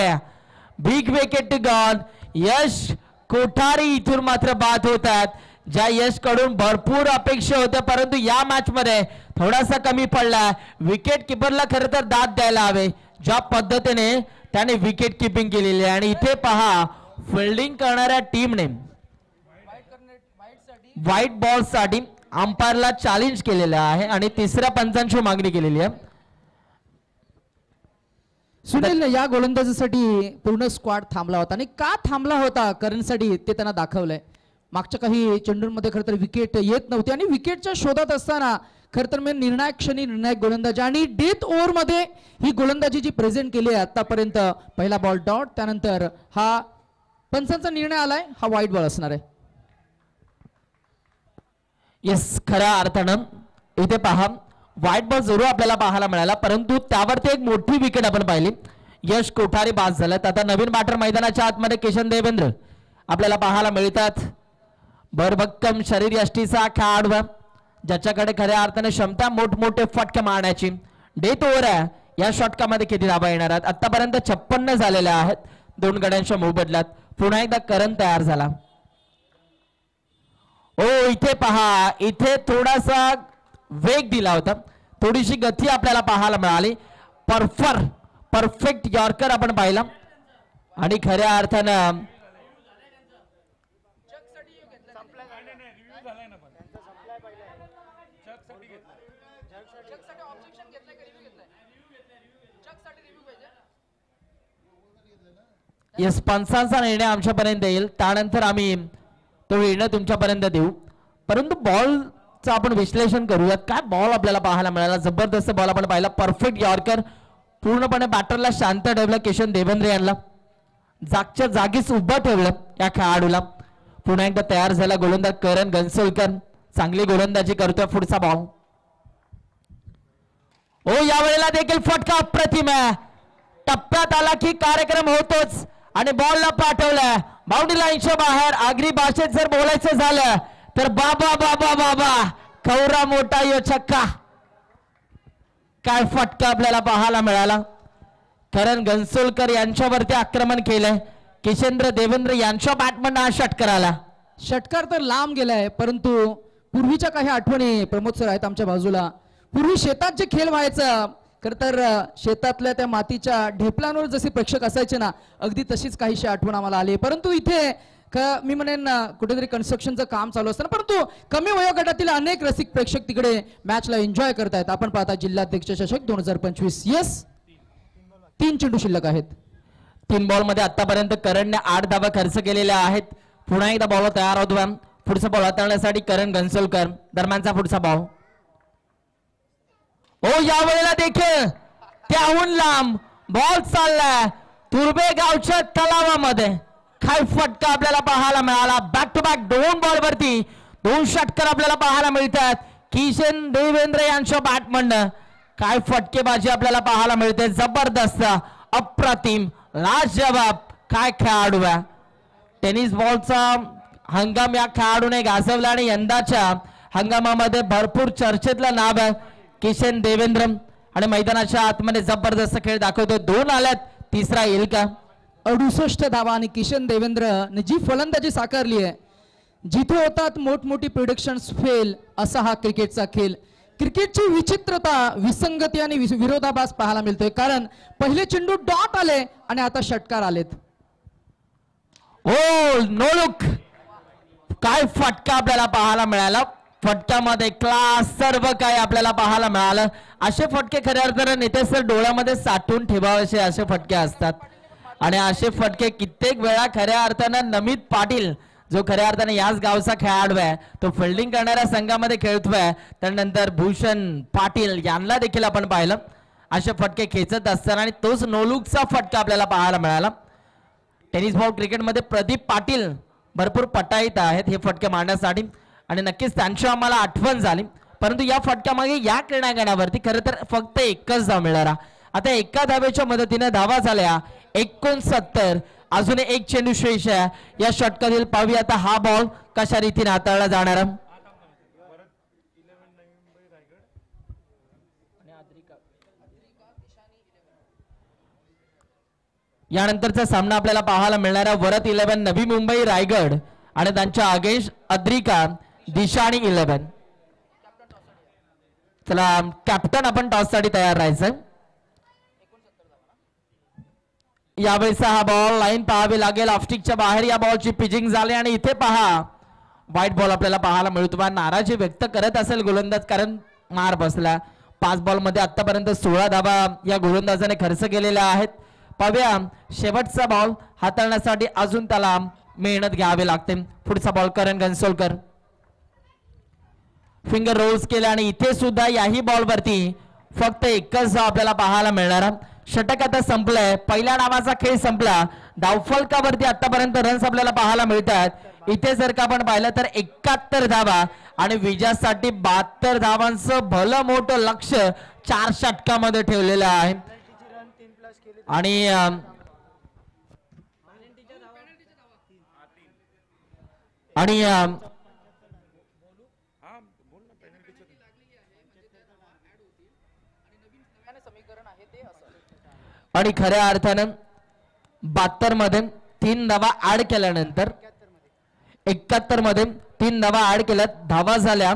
Big wicket gone. Yash Kothari इथून मात्र बाद होतात, ज्या यश कडून भरपूर अपेक्षा होत्या परंतु या मॅच मध्ये थोडासा कमी पडला. विकेट किपरला खरं तर दाद द्यायला हवे, ज्या पद्धतीने त्याने विकेट किपिंग केलेली आहे. आणि इथे पहा फिल्डिंग करणाऱ्या टीमने व्हाईट बॉल साठी अंपायरला चॅलेंज केलेलं आहे आणि तिसऱ्या पंचांची मागणी केलेली आहे. सुनील या गोलंदाजीसाठी पूर्ण स्क्वॉड थांबला होता आणि का थांबला होता करणसाठी ते त्यांना दाखवलंय. मागच्या काही चेंडूंमध्ये खरं तर विकेट येत नव्हती आणि विकेटच्या शोधात असताना खरं तर मी निर्णायक क्षणी निर्णायक गोलंदाजी आणि डेथ ओव्हरमध्ये ही गोलंदाजी जी प्रेझेंट केली आहे आतापर्यंत, पहिला बॉल डॉट, त्यानंतर हा पंचांचा निर्णय आलाय, हा वाईट बॉल असणार आहे. येस, खऱ्या अर्थानं इथे पहा व्हाईट बॉल जरूर आपल्याला पाहायला मिळाला, परंतु त्यावरती एक मोठी विकेट आपण पाहिली. यश कोठारी बाद झालेत. आता नवीन बॅटर मैदानाच्या आतमध्ये किशन देवेंद्र आपल्याला पाहायला मिळतात. भरभक्कम शरीर यष्टीचा खेळाडू, ज्याच्याकडे खऱ्या अर्थाने क्षमता मोठमोठे फटके मारण्याची. डेथ ओव्हर आहे, या षटकामध्ये किती धावा येणार आहेत? आतापर्यंत 56 झालेल्या आहेत दोन गड्यांच्या मोबदल्यात. पुन्हा एकदा करण तयार झाला. ओ इथे पहा, इथे थोडासा वेग दिला होता, थोडीशी गती आपल्याला पाहायला मिळाली. परफेक्ट यॉर्कर आपण पाहिला आणि खऱ्या अर्थानं येस पंचांचा निर्णय आमच्यापर्यंत येईल, त्यानंतर आम्ही तो निर्णय तुमच्यापर्यंत देऊ. परंतु बॉलचं आपण विश्लेषण करूयात. काय बॉल आपल्याला पाहायला मिळाला, जबरदस्त बॉल आपण पाहिला. परफेक्ट यॉर्कर, पूर्णपणे बॅटरला शांत ठेवलं किशन देवेंद्र यांना, जागच्या जागीच उभं ठेवलं या खेळाडूला. पुन्हा एकदा तयार झाला गोलंदाज करण घनसोलकर, चांगली गोलंदाजी करतोय. पुढचा बॉल, ओ यावेळेला देखील फटका अप्रतिम आहे. टप्प्यात आला की कार्यक्रम होतोच आणि बॉलला पाठवलं बाउंड्री लाईनच्या बाहेर. आगरी भाषेत जर बोलायचं झालं तर बाबा बाबा बाबा खौरा मोठा यो छक्का. काय फटका आपल्याला पाहायला मिळाला. करण घनसोलकर यांच्यावरती आक्रमण केलंय. किशेंद्र देवेंद्र यांच्या बॅटमन हा षटकार आला. षटकार तर लांब गेलाय, परंतु पूर्वीच्या काही आठवणी प्रमोद सर आहेत आमच्या बाजूला. पूर्वी शेतात जे खेळ व्हायचं, खर तर शेतातल्या त्या मातीच्या ढेपलांवर जसे प्रेक्षक असायचे ना, अगदी तशीच काहीशी आठवण आम्हाला आली. परंतु इथे मी म्हणेन कुठेतरी कन्स्ट्रक्शनचं काम चालू असताना, परंतु कमी वयोगटातील अनेक रसिक प्रेक्षक तिकडे मॅचला एन्जॉय करतायत. आपण पाहता जिल्हाध्यक्ष चषक 2025. येस, 3 चेंडू शिल्लक आहेत. 3 बॉल मध्ये आतापर्यंत करणने 8 धावा खर्च केलेल्या आहेत. पुन्हा एकदा बॉल तयार होतो. पुढचा बॉल हाताळण्यासाठी करण घनसोलकर. दरम्यानचा पुढचा बॉल, ओ यावेळेला देखील त्याहून लांब बॉल चाललाय तुर्बे गावच्या तलावामध्ये. काय फटका आपल्याला पाहायला मिळाला. बॅक टू बॅक 2 बॉल वरती 2 षटकार आपल्याला पाहायला मिळतात किशन देवेंद्र यांच्या बॅटमधनं. काय फटकेबाजी आपल्याला पाहायला मिळते, जबरदस्त, अप्रतिम, लाजवाब. काय खेळाडू आहे. टेनिस बॉलचा हंगाम या खेळाडूने गाजवला आणि यंदाच्या हंगामामध्ये भरपूर चर्चेतलं नाव आहे किशन देवेंद्र. आणि मैदानाच्या आतमध्ये जबरदस्त खेळ दाखवतो. 2 आल्यात, तिसरा येईल का. 68 धावा आणि किशन देवेंद्र जी फलंदाजी साकारली आहे, जिथे होतात मोठमोठी प्रिडिक्शन्स फेल, असा हा क्रिकेटचा खेळ. क्रिकेटची विचित्रता, विसंगती आणि विरोधाभास पाहायला मिळतोय. कारण पहिले चेंडू डॉट आले आणि आता षटकार आलेत. Oh no look. काय फटका आपल्याला पाहायला मिळाला. फटक्यामध्ये क्लास, सर्व काय आपल्याला पाहायला मिळालं. असे फटके खऱ्या अर्थाने नेते सर डोळ्यामध्ये साठवून ठेवावेसे असे फटके असतात. आणि असे फटके कित्येक वेळा खऱ्या अर्थानं नमित पाटील, जो खऱ्या अर्थाने याच गावचा खेळाडू आहे, तो फिल्डिंग करणाऱ्या संघामध्ये खेळतोय. त्यानंतर भूषण पाटील यांना देखील आपण पाहिलं असे फटके खेचत असताना, आणि तोच नोलुकचा फटका आपल्याला पाहायला मिळाला. टेनिस बॉल क्रिकेटमध्ये प्रदीप पाटील भरपूर पटाईत आहेत हे फटके मारण्यासाठी, आणि नक्कीच त्यांची आम्हाला आठवण झाली. परंतु या फटक्यामागे या क्रीडांगणावरती खरं तर फक्त एकच धाव मिळाला. आता एका धावेच्या मदतीने धावा झाल्या 69. अजून एक चेंडू शेष आहे या षटकातील. पाहूया आता हा बॉल कशा रीतीने हाताळला जाणार. यानंतरचा सामना आपल्याला पाहायला मिळणारा वरत 11 नवी मुंबई रायगड आणि त्यांच्या अगेन्स्ट अद्रिका दिशाणी 11. चला कॅप्टन आपण टॉस साठी तयार राहायचं. यावेळेचा हा बॉल लाईन पाहावी लागेल. ऑफस्टिकच्या बाहेर या बॉलची पिचिंग झाली आणि इथे पहा व्हाईट बॉल आपल्याला पाहायला मिळतो. नाराजी व्यक्त करत असेल गोलंदाज, कारण मार बसला. 5 बॉल मध्ये आतापर्यंत 16 धावा या गोलंदाजाने खर्च केलेल्या आहेत. पाहूया शेवटचा बॉल हाताळण्यासाठी अजून त्याला मेहनत घ्यावी लागते. पुढचा बॉल करण गणसोलकर फिंगर रोल्स केला आणि इथे सुद्धा याही बॉल वरती फक्त एकच धाव आपल्याला पाहायला मिळणार. षटक आता संपलंय. पहिल्या डावाचा खेळ संपला. धावफलकावरती आतापर्यंत रन्स आपल्याला पाहायला मिळतात. इथे जर का आपण पाहिलं तर 71 धावा आणि विजयासाठी 72 धावांचं भलं मोठं लक्ष 4 षटकामध्ये ठेवलेलं आहे. आणि आणि खऱ्या अर्थानं 72 मध्ये 3 धावा ऍड केल्यानंतर 71 मध्ये 3 धावा ऍड केल्यात धावा झाल्या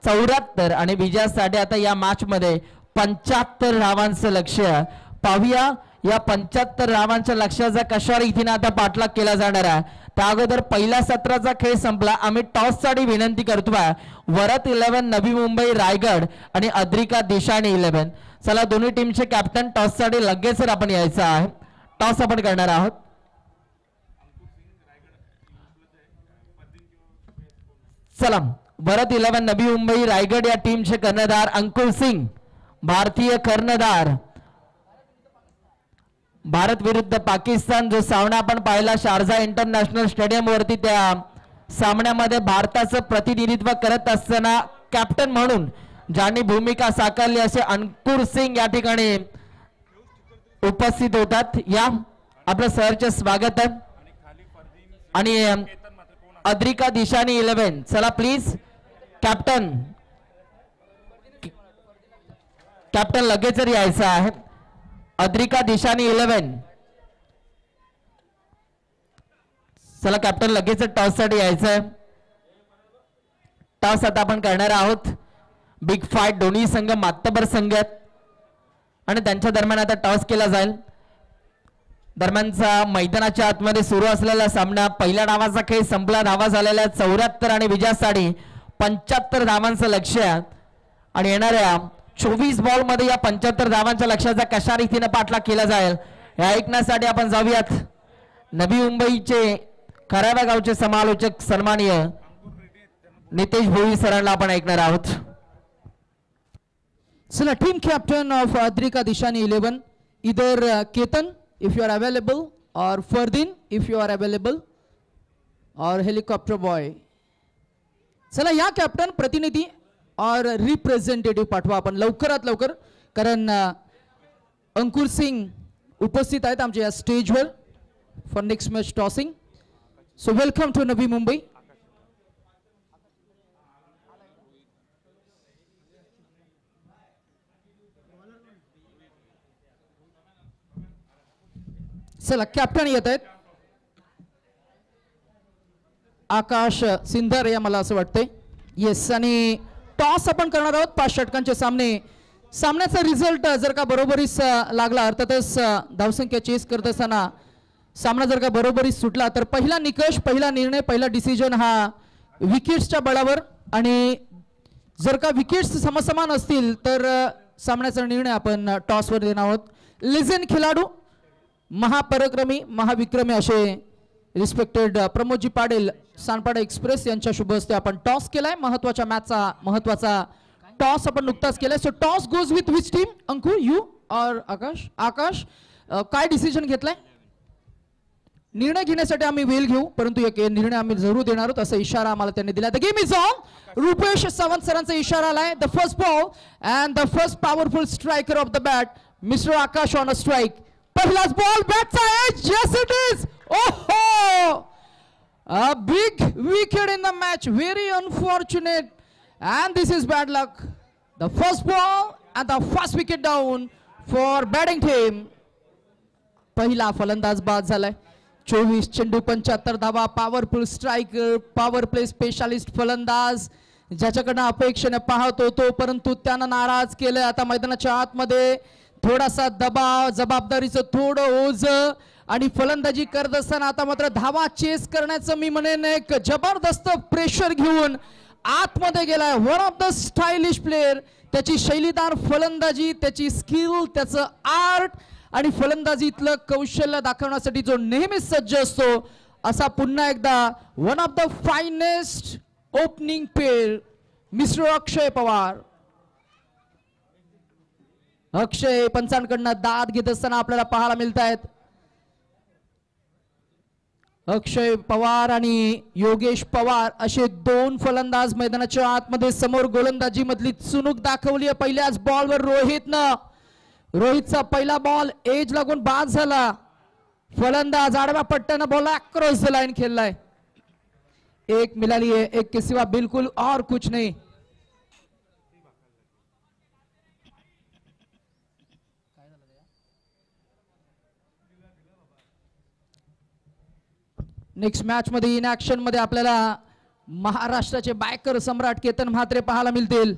74 आणि विजयासाठी आता या मॅच मध्ये 75 धावांचं लक्ष्य. पाहूया या 75 धावांच्या लक्ष्याचा कशावर इथे आता पाठलाग केला जाणार आहे. त्या अगोदर पहिल्या सत्राचा खेळ संपला. आम्ही टॉस साठी विनंती करतोय. वरत 11 नवी मुंबई रायगड आणि अद्रिका दिशाणी 11. चला दोन्ही टीमचे कॅप्टन टॉस साठी लगेच आपण यायचं आहे. टॉस आपण करणार आहोत. चला वरत 11 नवी मुंबई रायगड या टीमचे कर्णधार अंकुर सिंग. भारतीय कर्णधार. भारत विरुद्ध पाकिस्तान जो सामना आपण पाहिला शारजा इंटरनॅशनल स्टेडियम वरती, त्या सामन्यामध्ये भारताचं प्रतिनिधित्व करत असताना कॅप्टन म्हणून ज्यांनी भूमिका साकारली असे अंकुर सिंग या ठिकाणी उपस्थित होतात. या आपलं सहर्ष स्वागत आहे. आणि अद्रिका दिशानी 11. चला प्लीज कॅप्टन लगेच यायचं आहे. अद्रिका दिशानी 11. चला कॅप्टन लगेच टॉस साठी यायचंय. टॉस आता आपण करणार आहोत. बिग फाईट दोन्ही संघ मातबर संघ आहेत आणि त्यांच्या दरम्यान आता टॉस केला जाईल. दरम्यानचा मैदानाच्या आतमध्ये सुरू असलेला सामना. पहिल्या डावाचा खेळ संपला. धावा झालेल्या 74 आणि विजयासाठी 75 धावांचं लक्ष्य. आणि येणाऱ्या 24 बॉल मध्ये या 75 धावांच्या लक्ष्याचा कशा रीतीने पाठलाग केला जाईल हे ऐकण्यासाठी आपण जाऊयात. नवी मुंबईचे खराव्या गावचे समालोचक सन्माननीय नितेश भोई सरांना आपण ऐकणार आहोत. चला team captain of Adrika Dishani 11 इधर Ketan if you are available or Fardin if you are available or helicopter boy. चला या कॅप्टन प्रतिनिधी और रिप्रेझेंटेटिव्ह पाठवा आपण लवकरात लवकर, कारण अंकुर सिंग उपस्थित आहेत आमच्या या स्टेजवर for next match tossing. So welcome to Navi Mumbai. चला कॅप्टन येत आहेत आकाश सिंधर या मला असं वाटतंय. येस आणि टॉस आपण करणार आहोत. 5 षटकांचे सामन्याचा रिझल्ट जर का बरोबरीस लागला अर्थातच धावसंख्या चेस करत असताना सामना जर का बरोबरीस सुटला तर पहिला निकष, पहिला निर्णय, पहिला डिसिजन हा विकेट्सच्या बळावर. आणि जर का विकेट्स समसमान असतील तर सामन्याचा निर्णय आपण टॉसवर देणार आहोत. लिजेंड खेळाडू, महापराक्रमी, महाविक्रमी असे रिस्पेक्टेड प्रमोदजी पाटील सानपाडा एक्सप्रेस यांच्या शुभ हस्ते आपण टॉस केलाय. महत्वाच्या मॅचचा महत्वाचा टॉस आपण नुकताच केलाय. So toss goes with which team? Ankur, you और आकाश? आकाश काय डिसिजन घेतलाय? निर्णय घेण्यासाठी आम्ही वेळ घेऊ, परंतु एक निर्णय आम्ही जरूर देणार आहोत असा इशारा आम्हाला त्यांनी दिला. The game is on. Rupesh Sawant सरांचा इशारा आलाय. The first ball and the first powerful striker of the bat mister Akash on a strike. पहिलाच बॉल बॅटचा एज. Yes it is. ओहो, a big wicket in the match, very unfortunate, and this is bad luck. The first ball and the first wicket down for batting team. पहिला फलंदाज बाद झालाय. 24 चेंडू 75 धावा. Powerful striker, power play specialist फलंदाज ज्याच्याकडनं अपेक्षेने पाहत होतो परंतु त्यानं नाराज केलं. आता मैदानाच्या आतमध्ये थोडासा दबाव, जबाबदारीचं थोडं ओझ आणि फलंदाजी करत असताना आता मात्र धावा चेस करण्याचं मी म्हणेन एक जबरदस्त प्रेशर घेऊन आतमध्ये गेलाय. One of the stylish player. त्याची शैलीदार फलंदाजी, त्याची स्किल, त्याचं आर्ट आणि फलंदाजीतलं कौशल्य दाखवण्यासाठी जो नेहमीच सज्ज असतो असा पुन्हा एकदा one of the finest opening pair mister Akshay Pawar. Akshay पंचांकडनं दाद घेत असताना आपल्याला पाहायला मिळत आहेत. अक्षय पवार आणि योगेश पवार असे दोन फलंदाज मैदानाच्या आतमध्ये समोर गोलंदाजी मधली चुणूक दाखवली आहे. पहिल्याच बॉलवर रोहितचा पहिला बॉल एज लागून बाद झाला. फलंदाज आडव्या पट्ट्यानं बॉल अक्रॉस द लाईन खेळलाय. एक मिळाली है, एक के सिवा बिल्कुल और कुछ नहीं. नेक्स्ट मॅच मध्ये इन ऍक्शन मध्ये आपल्याला महाराष्ट्राचे बायकर सम्राट केतन म्हात्रे पाहायला मिळतील.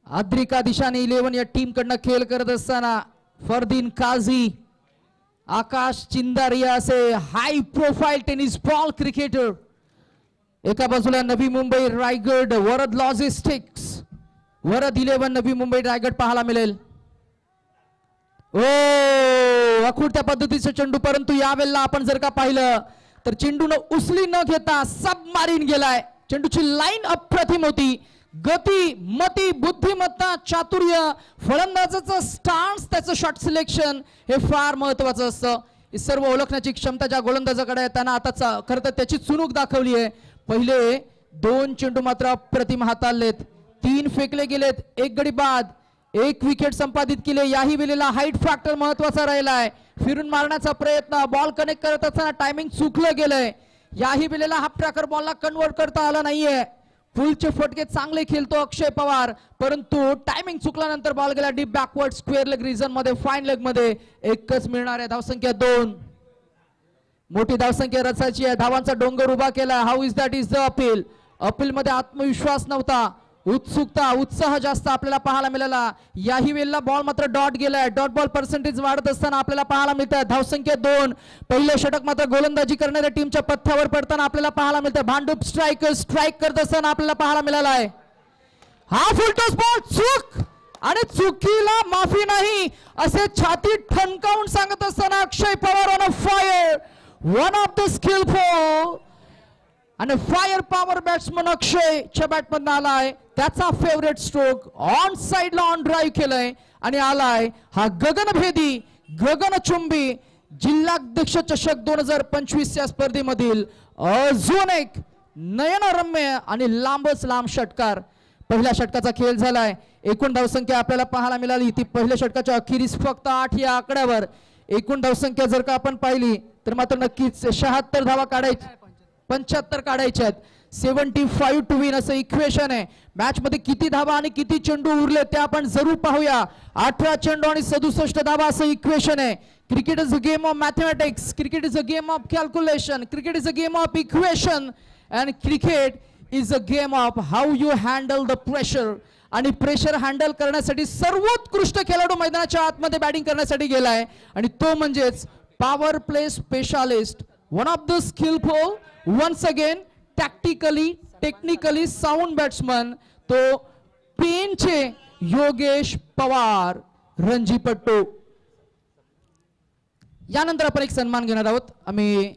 अद्रिका दिशाने 11 या टीम कडनं खेळ करत असताना फरदीन काझी, आकाश चिंदारिया असे high profile tennis ball cricketer. एका बाजूला नवी मुंबई रायगड वरद लॉजिस्टिक्स, वरद 11 नवी मुंबई रायगड पाहायला मिळेल. ओ अखुडत्या पद्धतीचा चेंडू, परंतु यावेळेला आपण जर का पाहिलं तर चेंडूनं उचली न घेता सबमारीन गेलाय. चेंडूची लाईन अप्रतिम होती. गती, मती, बुद्धिमत्ता, चातुर्य, फलंदाजाचं स्टान्स, त्याचं शॉट सिलेक्शन हे फार महत्वाचं असतं. हे सर्व ओळखण्याची क्षमता ज्या गोलंदाजाकडे आहे त्यांना आता खरं तर त्याची चुणूक दाखवली आहे. पहिले 2 चेंडू मात्र अप्रतिम हाताळलेत, 3 फेकले गेलेत, 1 गडी बाद, 1 विकेट संपादित केले. याही वेळेला हाईट फॅक्टर महत्वाचा राहिलाय. फिरून मारण्याचा प्रयत्न, बॉल कनेक्ट करत असताना टायमिंग चुकलं गेलंय. याही वेळेला हाफ ट्रॅकर बॉलला कन्वर्ट करता आला नाहीये. फुलचे फटके चांगले खेळतो अक्षय पवार, परंतु टायमिंग चुकल्यानंतर बॉल गेला deep backward square leg region मध्ये, फाईन लेग मध्ये. एकच मिळणार आहे. धावसंख्या 2. मोठी धावसंख्या रचायची आहे. धावांचा डोंगर उभा केला. How is that is the appeal. Appeal मध्ये आत्मविश्वास नव्हता, उत्सुकता, उत्साह जास्त आपल्याला पाहायला मिळाला. याही वेळेला बॉल मात्र डॉट गेलाय. डॉट बॉल पर्सेंटेज वाढत असताना आपल्याला पाहायला मिळतं. धावसंख्या 2. पहिलं षटक मात्र गोलंदाजी करणाऱ्या टीमच्या पथ्यावर पडताना आपल्याला पाहायला मिळतं. भांडूप स्ट्रायकर स्ट्राईक करत असताना आपल्याला पाहायला मिळाला आहे. हा फुलटॉस बॉल चूक, आणि चुकीला माफी नाही असे छाती ठणकावून सांगत असताना Akshay Pawar on a fire, one of the skilful आणि फायर पॉवर बॅट्समन अक्षयच्या बॅटमधून आलाय. त्याचा फेवरेट स्ट्रोक ऑन साइडला ऑन ड्राईव्ह केलाय आणि आलाय हा गगनभेदी, गगनचुंबी जिल्हाध्यक्ष चषक 2025 या स्पर्धेमधील अजून एक नयनरम्य आणि लांबच लांब षटकार. पहिल्या षटकाचा खेळ झालाय. एकूण धावसंख्या आपल्याला पाहायला मिळाली ती पहिल्या षटकाच्या अखेरीस फक्त 8 या आकड्यावर. एकूण धावसंख्या जर का आपण पाहिली तर मात्र नक्कीच 76 धावा काढायच्या, 75 काढायच्या आहेत. 75 टू विन असं इक्वेशन आहे. मॅच मध्ये किती धावा आणि किती चेंडू उरले ते आपण जरूर पाहूया. 18 चेंडू आणि 67 धावा असं इक्वेशन आहे. Cricket is a game of mathematics, cricket is a game of calculation, cricket is a game of equation and cricket is a game of how you handle the pressure. आणि प्रेशर हँडल करण्यासाठी सर्वोत्कृष्ट खेळाडू मैदानाच्या आतमध्ये batting करण्यासाठी गेलाय आणि तो म्हणजेच power play specialist, one of the skilful, once again tactically technically sound batsman, तो पेनचे योगेश पवार रणजीपट्टू. यानंतर आपण एक सन्मान घेणार आहोत. आम्ही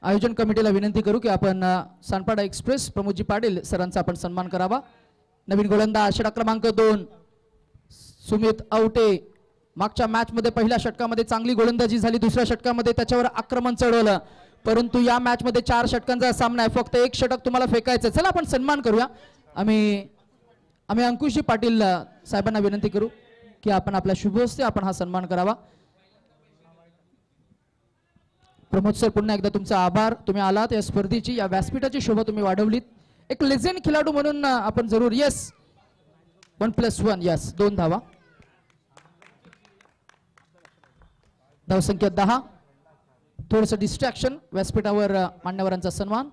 आयोजन कमिटीला विनंती करू की आपण सानपाडा एक्सप्रेस प्रमोदजी पाटील सरांचा आपण सन्मान करावा. नवीन गोलंदाज षटक क्रमांक 2 सुमित आवटे. मागच्या मॅच मध्ये पहिल्या षटकामध्ये चांगली गोलंदाजी झाली, दुसऱ्या षटकामध्ये त्याच्यावर आक्रमण चढवलं, परंतु या मॅच मध्ये 4 षटकांचा सामना आहे. फक्त 1 षटक तुम्हाला फेकायचं. चला आपण सन्मान करूया. आम्ही अंकुशजी पाटील साहेबांना विनंती करू की आपण आपल्या शुभ हस्ते आपण हा सन्मान करावा. प्रमोद सर, पुन्हा एकदा तुमचा आभार. तुम्ही आलात या स्पर्धेची, या व्यासपीठाची शोभा तुम्ही वाढवलीत. एक लेजेंड खेळाडू म्हणून आपण जरूर. येस, 1+1, यस, 2 धावा. धावसंख्या 10. थोडस डिस्ट्रॅक्शन. व्यासपीठावर मान्यवरांचा सन्मान.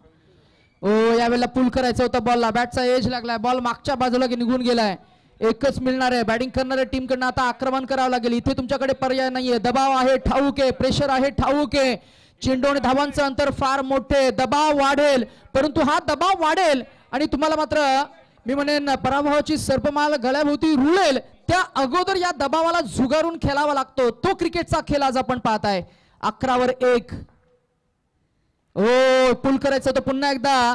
ओ यावेळेला पुल करायचा होता बॉलला, बॅटचा एज लागलाय, बॉल मागच्या बाजूला निघून गेलाय. एकच मिळणार आहे. बॅटिंग करणाऱ्या टीम कडनं आता आक्रमण करावं लागेल. इथे तुमच्याकडे पर्याय नाहीये. दबाव आहे ठाऊक आहे, प्रेशर आहे ठाऊक आहे. चेंडू आणि धावांचं अंतर फार मोठे, दबाव वाढेल, परंतु हा दबाव वाढेल आणि तुम्हाला मात्र मी म्हणेन पराभवाची सर्पमाल गळ्याभोवती रुळेल त्या अगोदर या दबावाला झुगारून खेळावा लागतो. तो क्रिकेटचा खेळ आज आपण पाहताय. 11 वर 1. ओ पुल करायचं होतं पुन्हा एकदा,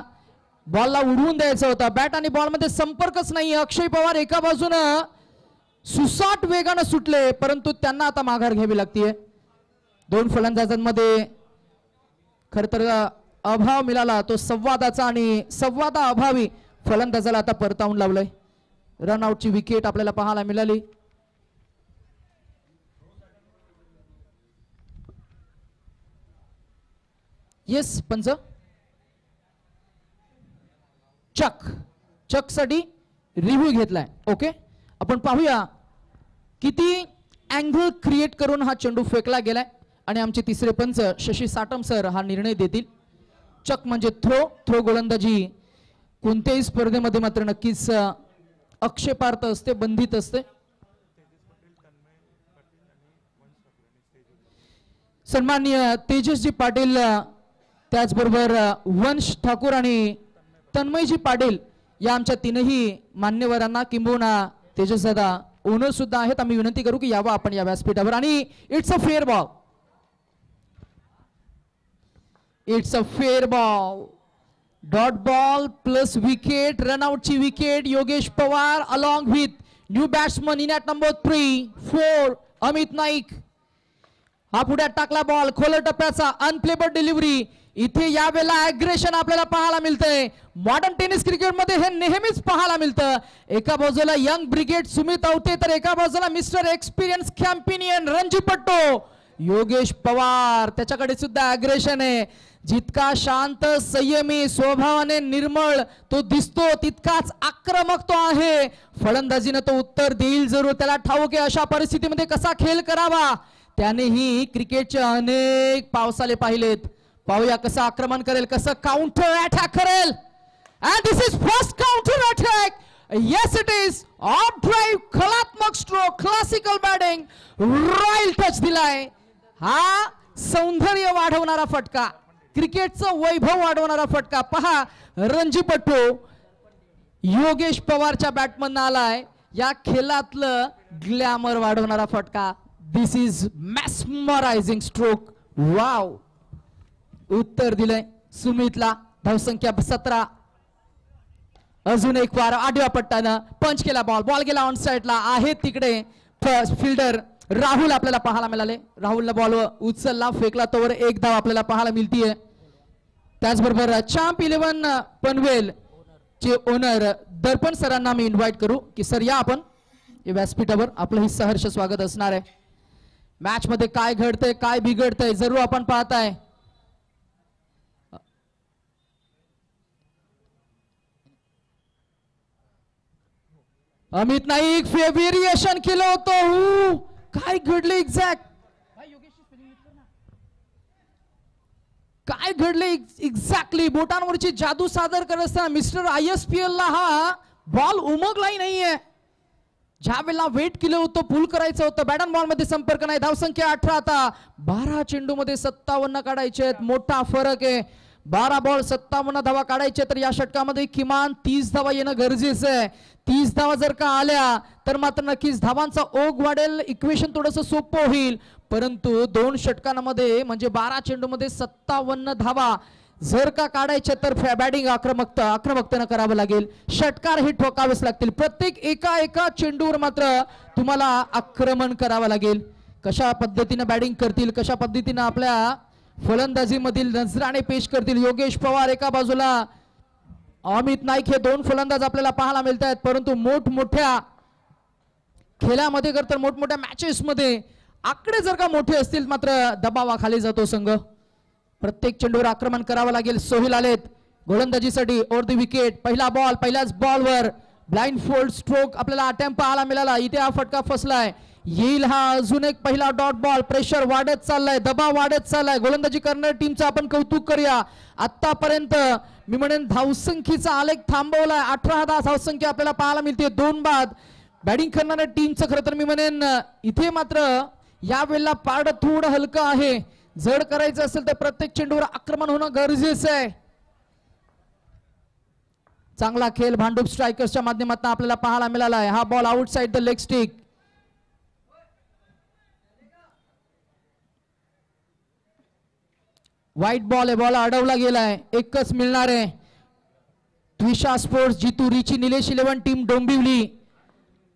बॉलला उडवून द्यायचं होतं. बॅट आणि बॉल मध्ये संपर्कच नाही. अक्षय पवार एका बाजूनं सुसाट वेगानं सुटले, परंतु त्यांना आता माघार घ्यावी लागतीये. दोन फलंदाजांमध्ये खर तर अभाव मिळाला तो संवादाचा, आणि संवादा अभावी फलंदाजाला आता परतावून लावलंय. रनआउटची विकेट आपल्याला पाहायला मिळाली. येस पंच, चक साठी रिव्ह्यू घेतलाय. ओके, आपण पाहूया किती अँगल क्रिएट करून हा चेंडू फेकला गेलाय, आणि आमचे तिसरे पंच शशी साटम सर हा निर्णय देतील. चक म्हणजे थ्रो गोलंदाजी कोणत्याही स्पर्धेमध्ये मात्र नक्कीच आक्षेपार्ह असते, बंधित असते. सन्माननीय तेजसजी पाटील, त्याचबरोबर वंश ठाकूर आणि तन्मयजी पाटील या आमच्या तीनही मान्यवरांना, किंबहुना तेजस दादा ओनर सुद्धा आहेत, आम्ही विनंती करू की यावं आपण या व्यासपीठावर. आणि it's a fair ball, it's a fair ball. Dot ball plus wicket, रनआउटची wicket. Yogesh Pawar along with new batsman in at number 3-4 Amit Naik. हा पुढ्यात टाकला बॉल, खोल टप्प्याचा अनप्लेबल डिलिव्हरी. इथे यावेळेला अग्रेशन आपल्याला पाहायला मिळतंय. मॉडर्न टेनिस क्रिकेटमध्ये हे नेहमीच पाहायला मिळतं. एका बाजूला यंग ब्रिगेड सुमित आवटे, तर एका बाजूला मिस्टर एक्सपिरियन्स चॅम्पियन रणजीपट्टू योगेश पवार, त्याच्याकडे सुद्धा अग्रेशन आहे. जितका शांत संयमी स्वभावाने निर्मळ तो दिसतो, तितकाच आक्रमक तो आहे. फलंदाजीनं तो उत्तर देईल जरूर, त्याला ठाऊक आहे अशा परिस्थितीमध्ये कसा खेळ करावा. त्यानेही क्रिकेटचे अनेक पावसाले पाहिलेत. पाहूया कसं आक्रमण करेल, कसं काउंटर अटॅक करेल. And this is first counter attack. Yes it is off drive, कलात्मक stroke, classical batting, royal touch दिलाय. हा सौंदर्य वाढवणारा फटका, क्रिकेटचं वैभव वाढवणारा फटका. पहा रणजीपट्टू योगेश पवारच्या बॅटमन आलाय. या खेळातलं ग्लॅमर वाढवणारा फटका. दिस इज मॅस्मरायझिंग स्ट्रोक. वाव, उत्तर दिलंय सुमितला. धावसंख्या 17. अजून एक वार आडव्या पट्ट्यानं पंच केला बॉल, बॉल गेला ऑन साइडला. आहे तिकडे फिल्डर राहुल आपल्याला पाहायला मिळाले. राहुलला बॉल उचलला, फेकला, तोवर एक धाव आपल्याला पाहायला मिळतीये. त्याचबरोबर चॅम्प 11 पनवेल चे ओनर दर्पण सरांना मी इन्व्हाइट करू की सर या आपण व्यासपीठावर, आपलंही सहर्ष स्वागत असणार आहे. मॅच मध्ये काय घडतंय, काय बिघडतंय जरूर आपण पाहताय. अमित नाईक व्हेरिएशन केलं होतं. काय घडलं एक्झॅक्ट, काय घडले एक्झॅक्टली. बोटांवरची जादू सादर करत असताना मिस्टर ISPL ला हा बॉल उमगलाही नाहीये. ज्या वेळेला वेट केलं होतं, पुल करायचं होतं, बॅट अँड बॉल मध्ये संपर्क नाही. धावसंख्या 18. आता 12 चेंडू मध्ये 57 काढायचे आहेत. मोठा फरक आहे. 12 बॉल 57 धावा काढायचे, तर या षटकामध्ये किमान 30 धावा येणं गरजेचं आहे. 30 धावा जर का आल्या तर मात्र नक्कीच धावांचा ओघ वाढेल, इक्वेशन थोडंसं सोपं होईल. परंतु 2 षटकांमध्ये म्हणजे 12 चेंडू मध्ये 57 धावा जर का काढायचे तर बॅटिंग आक्रमकतेनं करावं लागेल. षटकार हे ठोकावेच लागतील. प्रत्येक एका चेंडूवर मात्र तुम्हाला आक्रमण करावं लागेल. कशा पद्धतीनं बॅटिंग करतील, कशा पद्धतीनं आपल्या फलंदाजीमधील नजराणे पेश करतील. योगेश पवार एका बाजूला, अमित नाईक, हे 2 फलंदाज आपल्याला पाहायला मिळत आहेत. परंतु मोठमोठ्या खेळामध्ये तर मोठमोठ्या मॅचेस मध्ये आकडे जर का मोठे असतील मात्र दबावाखाली जातो संघ. प्रत्येक चेंडूवर आक्रमण करावं लागेल. सोहिल आलेत गोलंदाजीसाठी ओव्हर द विकेट. पहिला बॉल, पहिल्याच बॉलवर ब्लाइंड फोल्ड स्ट्रोक आपल्याला अटेम्प्ट पाहायला मिळाला. इथे हा फटका फसलाय. येईल हा अजून एक पहिला डॉट बॉल. प्रेशर वाढत चाललाय, दबाव वाढत चाललाय. गोलंदाजी करणाऱ्या टीमचं आपण कौतुक करूया. आतापर्यंत मी म्हणेन धावसंख्येचा आलेख थांबवलाय. 18 धावसंख्या आपल्याला पाहायला मिळते 2 बाद. बॅटिंग करणाऱ्या टीमचं खरं तर मी म्हणेन इथे मात्र या वेळेला पारड थोडं हलकं आहे. जड करायचं असेल तर प्रत्येक चेंडूवर आक्रमण होणं गरजेचं आहे. चांगला खेळ भांडूप स्ट्रायकर्सच्या माध्यमातून आपल्याला पाहायला मिळाला आहे. हा ball outside the leg stick. White ball आहे, बॉल अडवला गेलाय, एकच मिळणार आहे. त्विषा स्पोर्ट्स जितू रिची निलेश 11 टीम डोंबिवली,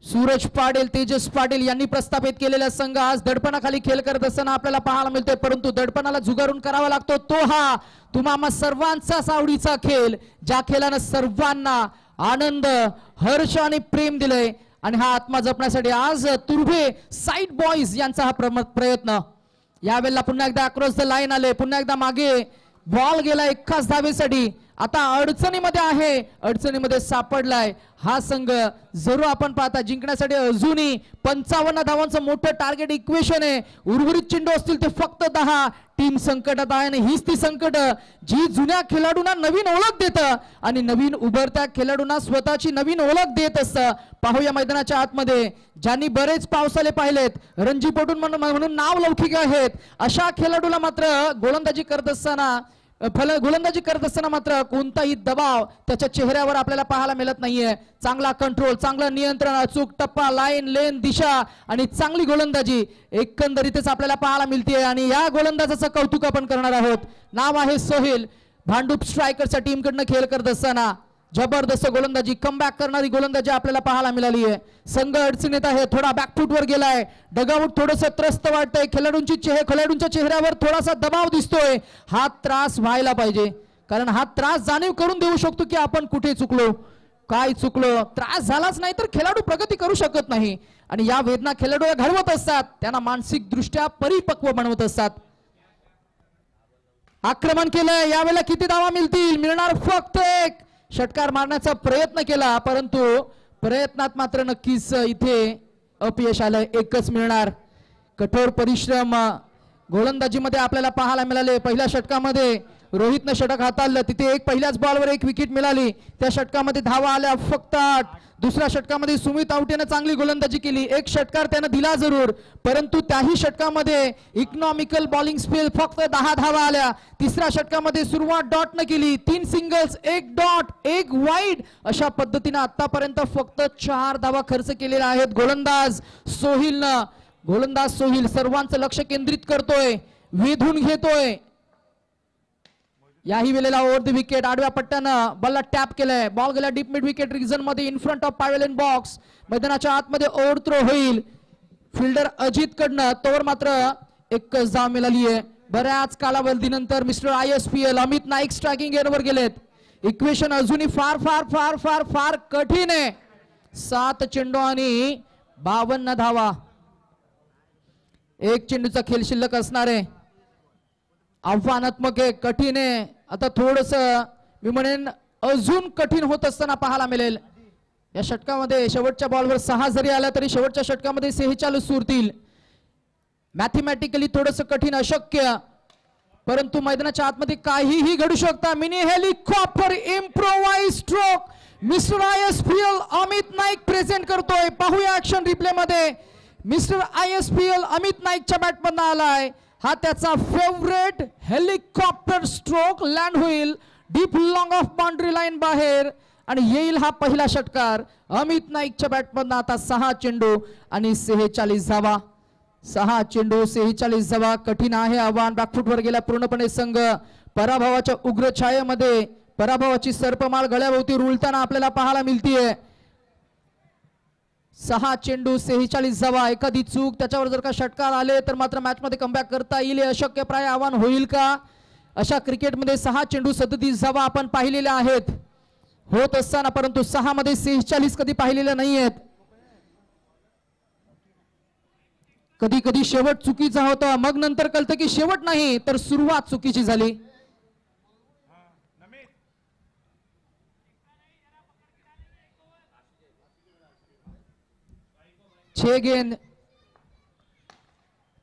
सूरज पाटील तेजस पाटील यांनी प्रस्थापित केलेला संघ आज दडपणाखाली खेळ करत असताना आपल्याला पाहायला मिळतोय. परंतु दडपणाला झुगारून करावा लागतो तो हा तुम्हा सर्वांचाच आवडीचा खेळ, ज्या खेळानं सर्वांना आनंद, हर्ष आणि प्रेम दिलंय. आणि हा आत्मा जपण्यासाठी आज तुर्भे साईड बॉईज यांचा हा प्रयत्न. यावेळेला पुन्हा एकदा अक्रॉस द लाईन आले, पुन्हा एकदा मागे बॉल गेला एकाच धावेसाठी. आता अडचणीमध्ये आहे, अडचणीमध्ये सापडलाय हा संघ. जरूर आपण पाहता जिंकण्यासाठी अजूनही 55 धावांचं मोठं टार्गेट इक्वेशन आहे. उर्वरित चेंडू असतील ते फक्त 10. टीम संकटात आहे आणि हीच ती संकट जी जुन्या खेळाडूंना नवीन ओळख देतं आणि नवीन उभरत्या खेळाडूंना स्वतःची नवीन ओळख देत असतं. पाहूया मैदानाच्या आतमध्ये ज्यांनी बरेच पावसाळे पाहिलेत, रणजीपटू म्हणून नाव लौकिक आहेत, अशा खेळाडूला मात्र गोलंदाजी करत असताना मात्र कोणताही दबाव त्याच्या चेहऱ्यावर आपल्याला पाहायला मिळत नाहीये. चांगला कंट्रोल, चांगलं नियंत्रण, अचूक टप्पा, लाईन, लेन, दिशा आणि चांगली गोलंदाजी एकंदरीतच आपल्याला पाहायला मिळते. आणि या गोलंदाजाचं कौतुक आपण करणार आहोत. नाव आहे सोहेल. भांडूप स्ट्रायकरच्या टीमकडनं खेळ करत असताना जबरदस्त गोलंदाजी, कमबॅक करणारी गोलंदाजी आपल्याला पाहायला मिळाली आहे. संघ अडचणीत आहे, थोडा बॅकफूटवर गेलाय, डगआउट थोडंसं त्रस्त वाटतंय, खेळाडूंच्या चेहऱ्यावर थोडासा दबाव दिसतोय. हा त्रास व्हायला पाहिजे, कारण हा त्रास जाणीव करून देऊ शकतो की आपण कुठे चुकलो, काय चुकलो. त्रास झालाच नाही तर खेळाडू प्रगती करू शकत नाही आणि या वेदना खेळाडूला घडवत असतात, त्यांना मानसिक दृष्ट्या परिपक्व बनवत असतात. आक्रमण केलंय, यावेळेला किती धावा मिळतील? मिळणार फक्त एक. षटकार मारण्याचा प्रयत्न केला परंतु प्रयत्नात मात्र नक्कीच इथे अपयश आलं, एकच मिळणार. कठोर परिश्रम गोलंदाजीमध्ये आपल्याला पाहायला मिळाले. पहिल्या षटकामध्ये रोहितनं षटक हाताळलं, तिथे एक पहिल्याच बॉलवर एक विकेट मिळाली, त्या षटकामध्ये धावा आल्या फक्त 8. दुसऱ्या षटकामध्ये सुमित आवटेनं चांगली गोलंदाजी केली, एक षटकार त्यानं दिला जरूर, परंतु त्याही षटकामध्ये इकॉनॉमिकल बॉलिंग स्पेल फक्त 10 धावा आल्या. तिसऱ्या षटकामध्ये सुरुवात डॉटनं केली, 3 सिंगल्स, 1 डॉट, 1 वाईड, अशा पद्धतीने आतापर्यंत फक्त 4 धावा खर्च केलेल्या आहेत गोलंदाज सोहिलनं. गोलंदाज सोहिल सर्वांचं लक्ष केंद्रित करतोय, वेधून घेतोय. याही वेळेला ओव्हर द विकेट आडव्या पट्ट्यानं बॉलला टॅप केलंय, बॉल गेला डीप मिड विकेट रिजन मध्ये in front of pavilion box. मैदानाच्या आतमध्ये ओव्हर थ्रो होईल फिल्डर अजित कडनं, तोवर मात्र एकच धाव मिळाली आहे. बऱ्याच कालावधीनंतर mister ISPL Amit Naik striking एअरवर गेलेत. इक्वेशन अजूनही फार फार फार फार फार कठीण आहे. 7 चेंडू आणि 52 धावा, एक चेंडूचा खेळ शिल्लक असणार आहे. आव्हानात्मक आहे, कठीण आहे. आता थोडस मी म्हणेन अजून कठीण होत असताना पाहायला मिळेल. या षटकामध्ये शेवटच्या बॉलवर 6 जरी आला तरी शेवटच्या षटकामध्ये 46 सुरतील. मॅथमॅटिकली थोडस कठीण, अशक्य, परंतु मैदानाच्या आतमध्ये काहीही घडू शकता. Mini helicopter improvise stroke mister ISPL Amit Naik present करतोय. पाहूया ऍक्शन रिप्ले मध्ये. मिस्टर ISPL अमित नाईकच्या बॅटमधून आलाय. हा त्याचा फेवरेट हेलिकॉप्टर स्ट्रोक लँड होईल deep long of boundary line बाहेर आणि येईल हा पहिला षटकार अमित नाईकच्या बॅटमधून. आता 6 चेंडू आणि 46 धावा. 6 चेंडू 46 धावा. कठीण आहे आव्हान. बॅकफुटवर गेला पूर्णपणे संघ. पराभवाच्या उग्र छायेमध्ये पराभवाची सर्पमाळ गळ्याभोवती रुळताना आपल्याला पाहायला मिळतीये. 6 चेंडू 46 धावा. एखादी चूक त्याच्यावर जर का षटकार आले तर मात्र मॅच मध्ये कमबॅक करता येईल. अशक्य प्राय आव्हान होईल का? अशा क्रिकेटमध्ये 6 चेंडू 37 धावा आपण पाहिलेल्या आहेत होत असताना, परंतु 6 मध्ये 46 कधी पाहिलेल्या नाहीयेत. कधी कधी शेवट चुकीचा होता, मग नंतर कळतं की शेवट नाही तर सुरुवात चुकीची झाली. छह गेंद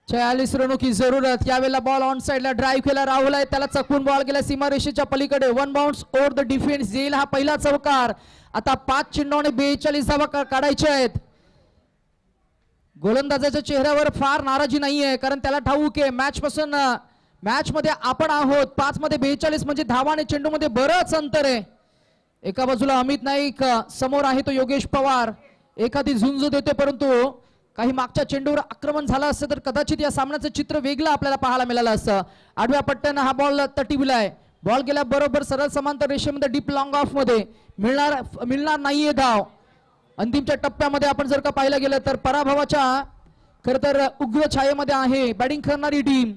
46 रनों की जरूरत. यावेळेला बॉल ऑन साइडला ड्राइव्ह केला राहुल आहे, त्याला चकवून बॉल गेला सीमारेषेच्या पलीकडे. 1 बाउन्स ओव्हर द डिफेन्स. येईल हा पहिला चौकार. आता 5 चेंडू आणि 42 धावा काढायच्या आहेत. गोलंदाजाच्या चेहऱ्यावर फार नाराजी नाहीये, कारण त्याला ठाऊक आहे मॅच मध्ये आपण आहोत. 5 मध्ये 42 म्हणजे धावा आणि चेंडू मध्ये बरंच अंतर आहे. एका बाजूला अमित नाईक, समोर आहे तो योगेश पवार. एखादी झुंज देते परंतु काही मागच्या चेंडूवर आक्रमण झालं असतं तर कदाचित या सामन्याचं चित्र वेगळं आपल्याला पाहायला मिळालं असतं. आडव्या पट्ट्यानं हा बॉल तटीविलाय. बॉल गेल्या बरोबर सरळ समांतर रेषेमध्ये डीप लॉंग ऑफ मध्ये मिळणार नाहीये धाव. अंतिमच्या टप्प्यामध्ये आपण जर का पाहिलं गेलं तर पराभवाच्या खर तर उग्र छायेमध्ये आहे बॅटिंग करणारी टीम.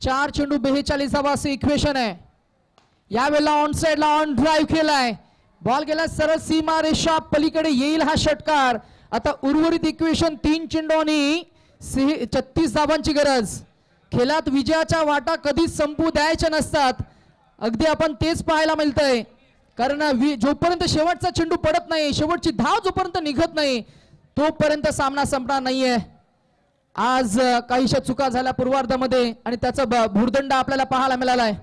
4 चेंडू 42 धावा असे इक्वेशन आहे. यावेळेला ऑन साइडला ऑन ड्राईव्ह केलाय. बॉल गेला सरळ सीमा रेषा पलीकडे येईल हा षटकार. आता उर्वरित इक्वेशन 3 चेंडू आणि 36 धावांची गरज. खेळात विजयाच्या वाटा कधीच संपू द्यायच्या नसतात. अगदी आपण तेच पाहायला मिळतंय. कारण जोपर्यंत शेवटचा चेंडू पडत नाही, शेवटची धाव जोपर्यंत निघत नाही तोपर्यंत सामना संपणार नाहीये. आज काहीशा चुका झाल्या पूर्वार्धामध्ये आणि त्याचा भुर्दंड आपल्याला पाहायला मिळालाय.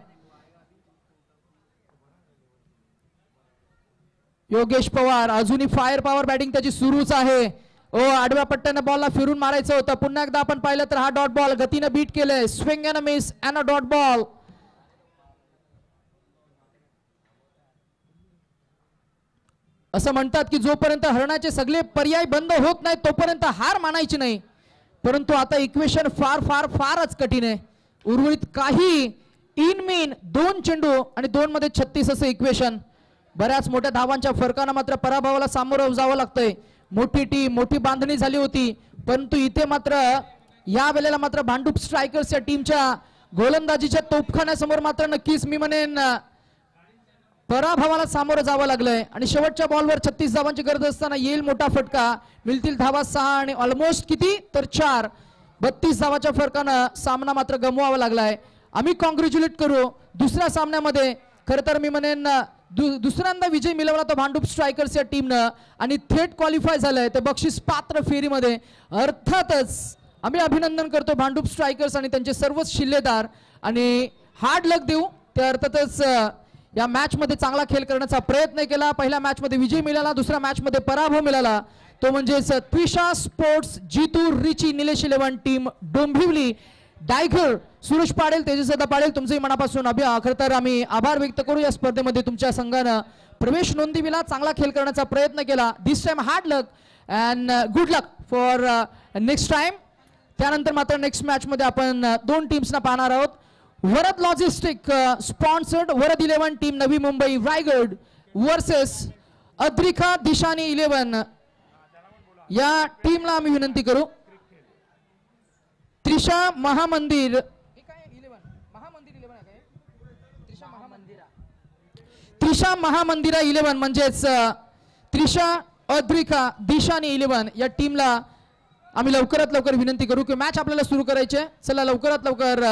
योगेश पवार अजूनही फायर पॉवर बॅटिंग त्याची सुरूच आहे. आडव्या पट्ट्याने बॉलला फिरून मारायचं होतं. पुन्हा एकदा आपण पाहिलं तर हा डॉट बॉल गतीने बीट केलंय. Swing and miss and a dot ball. असं म्हणतात की जोपर्यंत हरण्याचे सगळे पर्याय बंद होत नाही तोपर्यंत हार मानायची नाही. परंतु आता इक्वेशन फार फार फारच कठीण आहे. उर्वरित काही इन मीन 2 चेंडू आणि 2 मध्ये 36 असं इक्वेशन. बऱ्याच मोठ्या धावांच्या फरकानं मात्र पराभवाला सामोरं जावं लागतंय. मोठी टीम मोठी बांधणी झाली होती. परंतु इथे मात्र या वेळेला मात्र भांडूप स्ट्रायकर्स या टीमच्या गोलंदाजीच्या तोफखान्यासमोर मात्र नक्कीच मी म्हणेन पराभवाला सामोरं जावं लागलंय. आणि शेवटच्या बॉलवर 36 धावांची गरज असताना येईल मोठा फटका. मिळतील धावा 6 आणि ऑलमोस्ट किती तर 4. 32 धावाच्या फरकानं सामना मात्र गमवावा लागलाय. आम्ही कॉंग्रॅच्युलेट करू. दुसऱ्या सामन्यामध्ये खरं तर मी म्हणेन दुसऱ्यांदा विजय मिळवला तो भांडूप स्ट्रायकर्स या टीमनं आणि थेट क्वालिफाय झालंय ते बक्षीस पात्र फेरीमध्ये. अर्थातच आम्ही अभिनंदन करतो भांडूप स्ट्रायकर्स आणि त्यांचे सर्वच शिल्लेदार आणि हार्ड लक देऊ. ते अर्थातच या मॅच मध्ये चांगला खेळ करण्याचा प्रयत्न केला. पहिल्या मॅच मध्ये विजय मिळाला, दुसऱ्या मॅच मध्ये पराभव मिळाला. तो म्हणजेच त्विषा स्पोर्ट्स जितू रिची निलेश 11 टीम डोंबिवली डायगर. सुरेश पाडेल तेजसदा पाडेल तुमचंही मनापासून खरं तर आम्ही आभार व्यक्त करू. या स्पर्धेमध्ये तुमच्या संघानं प्रवेश नोंदविला, चांगला खेळ करण्याचा प्रयत्न केला. This time hard luck and good luck for next time. त्यानंतर मात्र नेक्स्ट मॅच मध्ये आपण 2 टीम्सना पाहणार आहोत. Varad logistic sponsored Varad 11 team Navi Mumbai Raigad versus Adrika Dishani 11. या टीमला आम्ही विनंती करू. त्रिशा महामंदिर त्रिशा महामंदिरा 11 म्हणजेच त्रिशा अद्रिका दिशानी 11 या टीमला आम्ही लवकरात लवकर विनंती करू की मॅच आपल्याला सुरू करायची आहे. चला लवकरात लवकर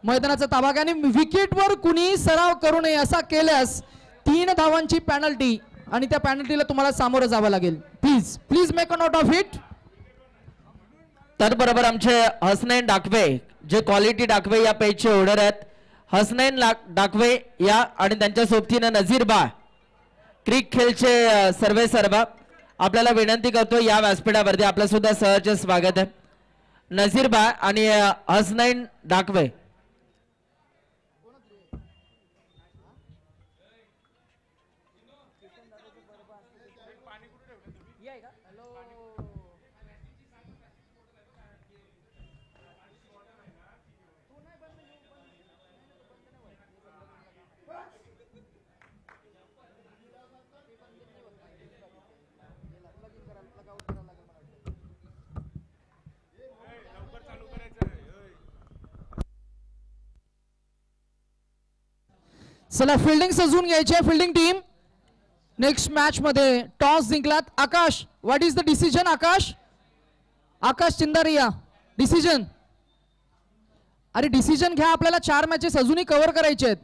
मैदानाचा ताबा घ्या. आणि विकेटवर कुणी सराव करू नये असा केल्यास 3 धावांची पेनल्टी आणि त्या पेनल्टीला तुम्हाला सामोरं जावं लागेल. Please please make a note of it. त्याचबरोबर आमचे हसनैन डाकवे जे क्वालिटी डाकवे या पेजचे ओनर आहेत. हसनैन डाकवे या आणि त्यांच्या सोबतीनं नजीर बा क्रिक खेळचे सर्व आपल्याला विनंती करतो या व्यासपीठावरती आपलं सुद्धा सहर्ष स्वागत आहे. नजीर बा आणि हसनैन डाकवे. चला फिल्डिंग सजून घ्यायची आहे. फिल्डिंग टीम नेक्स्ट मॅच मध्ये टॉस जिंकलात. Akash what is the decision? Akash Chindaria decision. अरे डिसिजन घ्या. आपल्याला 4 मॅचेस अजूनही कव्हर करायचे आहेत.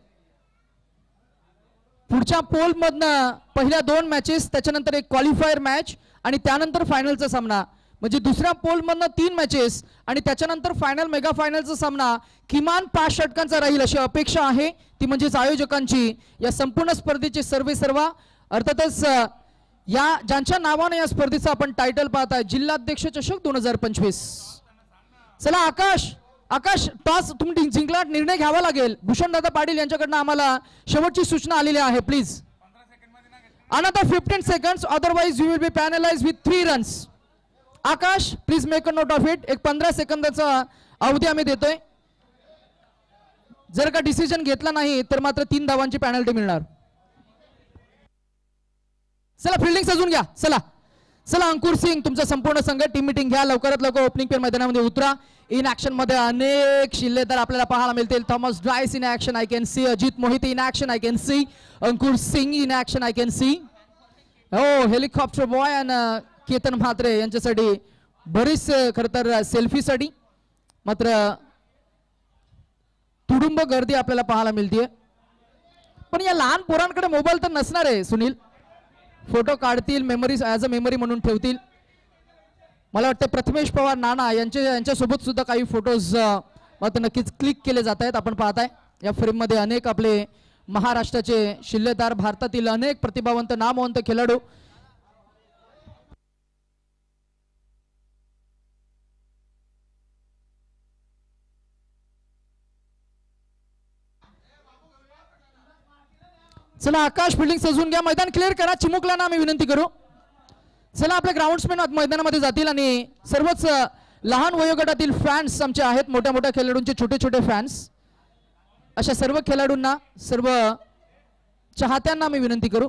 पुढच्या पोल मधनं पहिल्या 2 मॅचेस, त्याच्यानंतर एक क्वालिफायर मॅच आणि त्यानंतर फायनलचा सामना. म्हणजे दुसऱ्या पोल मधनं 3 मॅचेस आणि त्याच्यानंतर फायनल मेगा फायनलचा सामना किमान 5 षटकांचा राहील अशी अपेक्षा आहे. ती म्हणजेच आयोजकांची. या संपूर्ण स्पर्धेचे सर्व अर्थातच या ज्यांच्या नावाने या स्पर्धेचा आपण टायटल पाहताय जिल्हाध्यक्ष चषक 2025. चला आकाश टॉस तुम्ही जिंकला, निर्णय घ्यावा लागेल. भूषण दादा पाटील यांच्याकडनं आम्हाला शेवटची सूचना आलेली आहे. Please Another 15 seconds, otherwise you will be penalized with 3 runs. Akash, please make a note of it. एक 15 सेकंदाचा अवधी आम्ही देतोय. जर का डिसिजन घेतला नाही तर मात्र 3 धावांची पेनल्टी मिळणार. चला फिल्डिंग सजून घ्या. चला चला अंकुर सिंग, तुमचा संपूर्ण संघ टीम मीटिंग घ्या. लवकरात लवकर ओपनिंग पेन मैदानामध्ये उतरा. इन ऍक्शन मध्ये अनेक शिल्लेदार आपल्याला पाहायला मिळतील. Thomas Dryce in action I can see. Ajit Mohite in action I can see. Ankur Singh in action I can see. हो, हेलिकॉप्टर बॉय आणि केतन म्हात्रे यांच्यासाठी बरीच खरं तर सेल्फीसाठी मात्र तुडुंब गर्दी आपल्याला पाहायला मिळते. पण या लहान पोरांकडे मोबाईल तर नसणार आहे सुनील. फोटो काढतील, मेमरीज ॲज अ मेमरी म्हणून ठेवतील. मला वाटतं प्रथमेश पवार नाना यांच्यासोबत सुद्धा काही फोटोज मात्र नक्कीच क्लिक केले जात आहेत. आपण पाहताय या फ्रेममध्ये अनेक आपले महाराष्ट्राचे शिल्लेदार, भारतातील अनेक प्रतिभावंत नामवंत खेळाडू. चला आकाश, फिल्डिंग सजवून घ्या. मैदान क्लिअर करा. चिमुकला ना आम्ही विनंती करू. चला आपले ग्राउंड्समॅन मैदानामध्ये जातील आणि सर्वच लहान वयोगटातील फॅन्स आमचे आहेत, मोठ्या मोठ्या खेळाडूंचे छोटे छोटे फॅन्स, अशा सर्व खेळाडूंना, सर्व चाहत्यांना मी विनंती करू.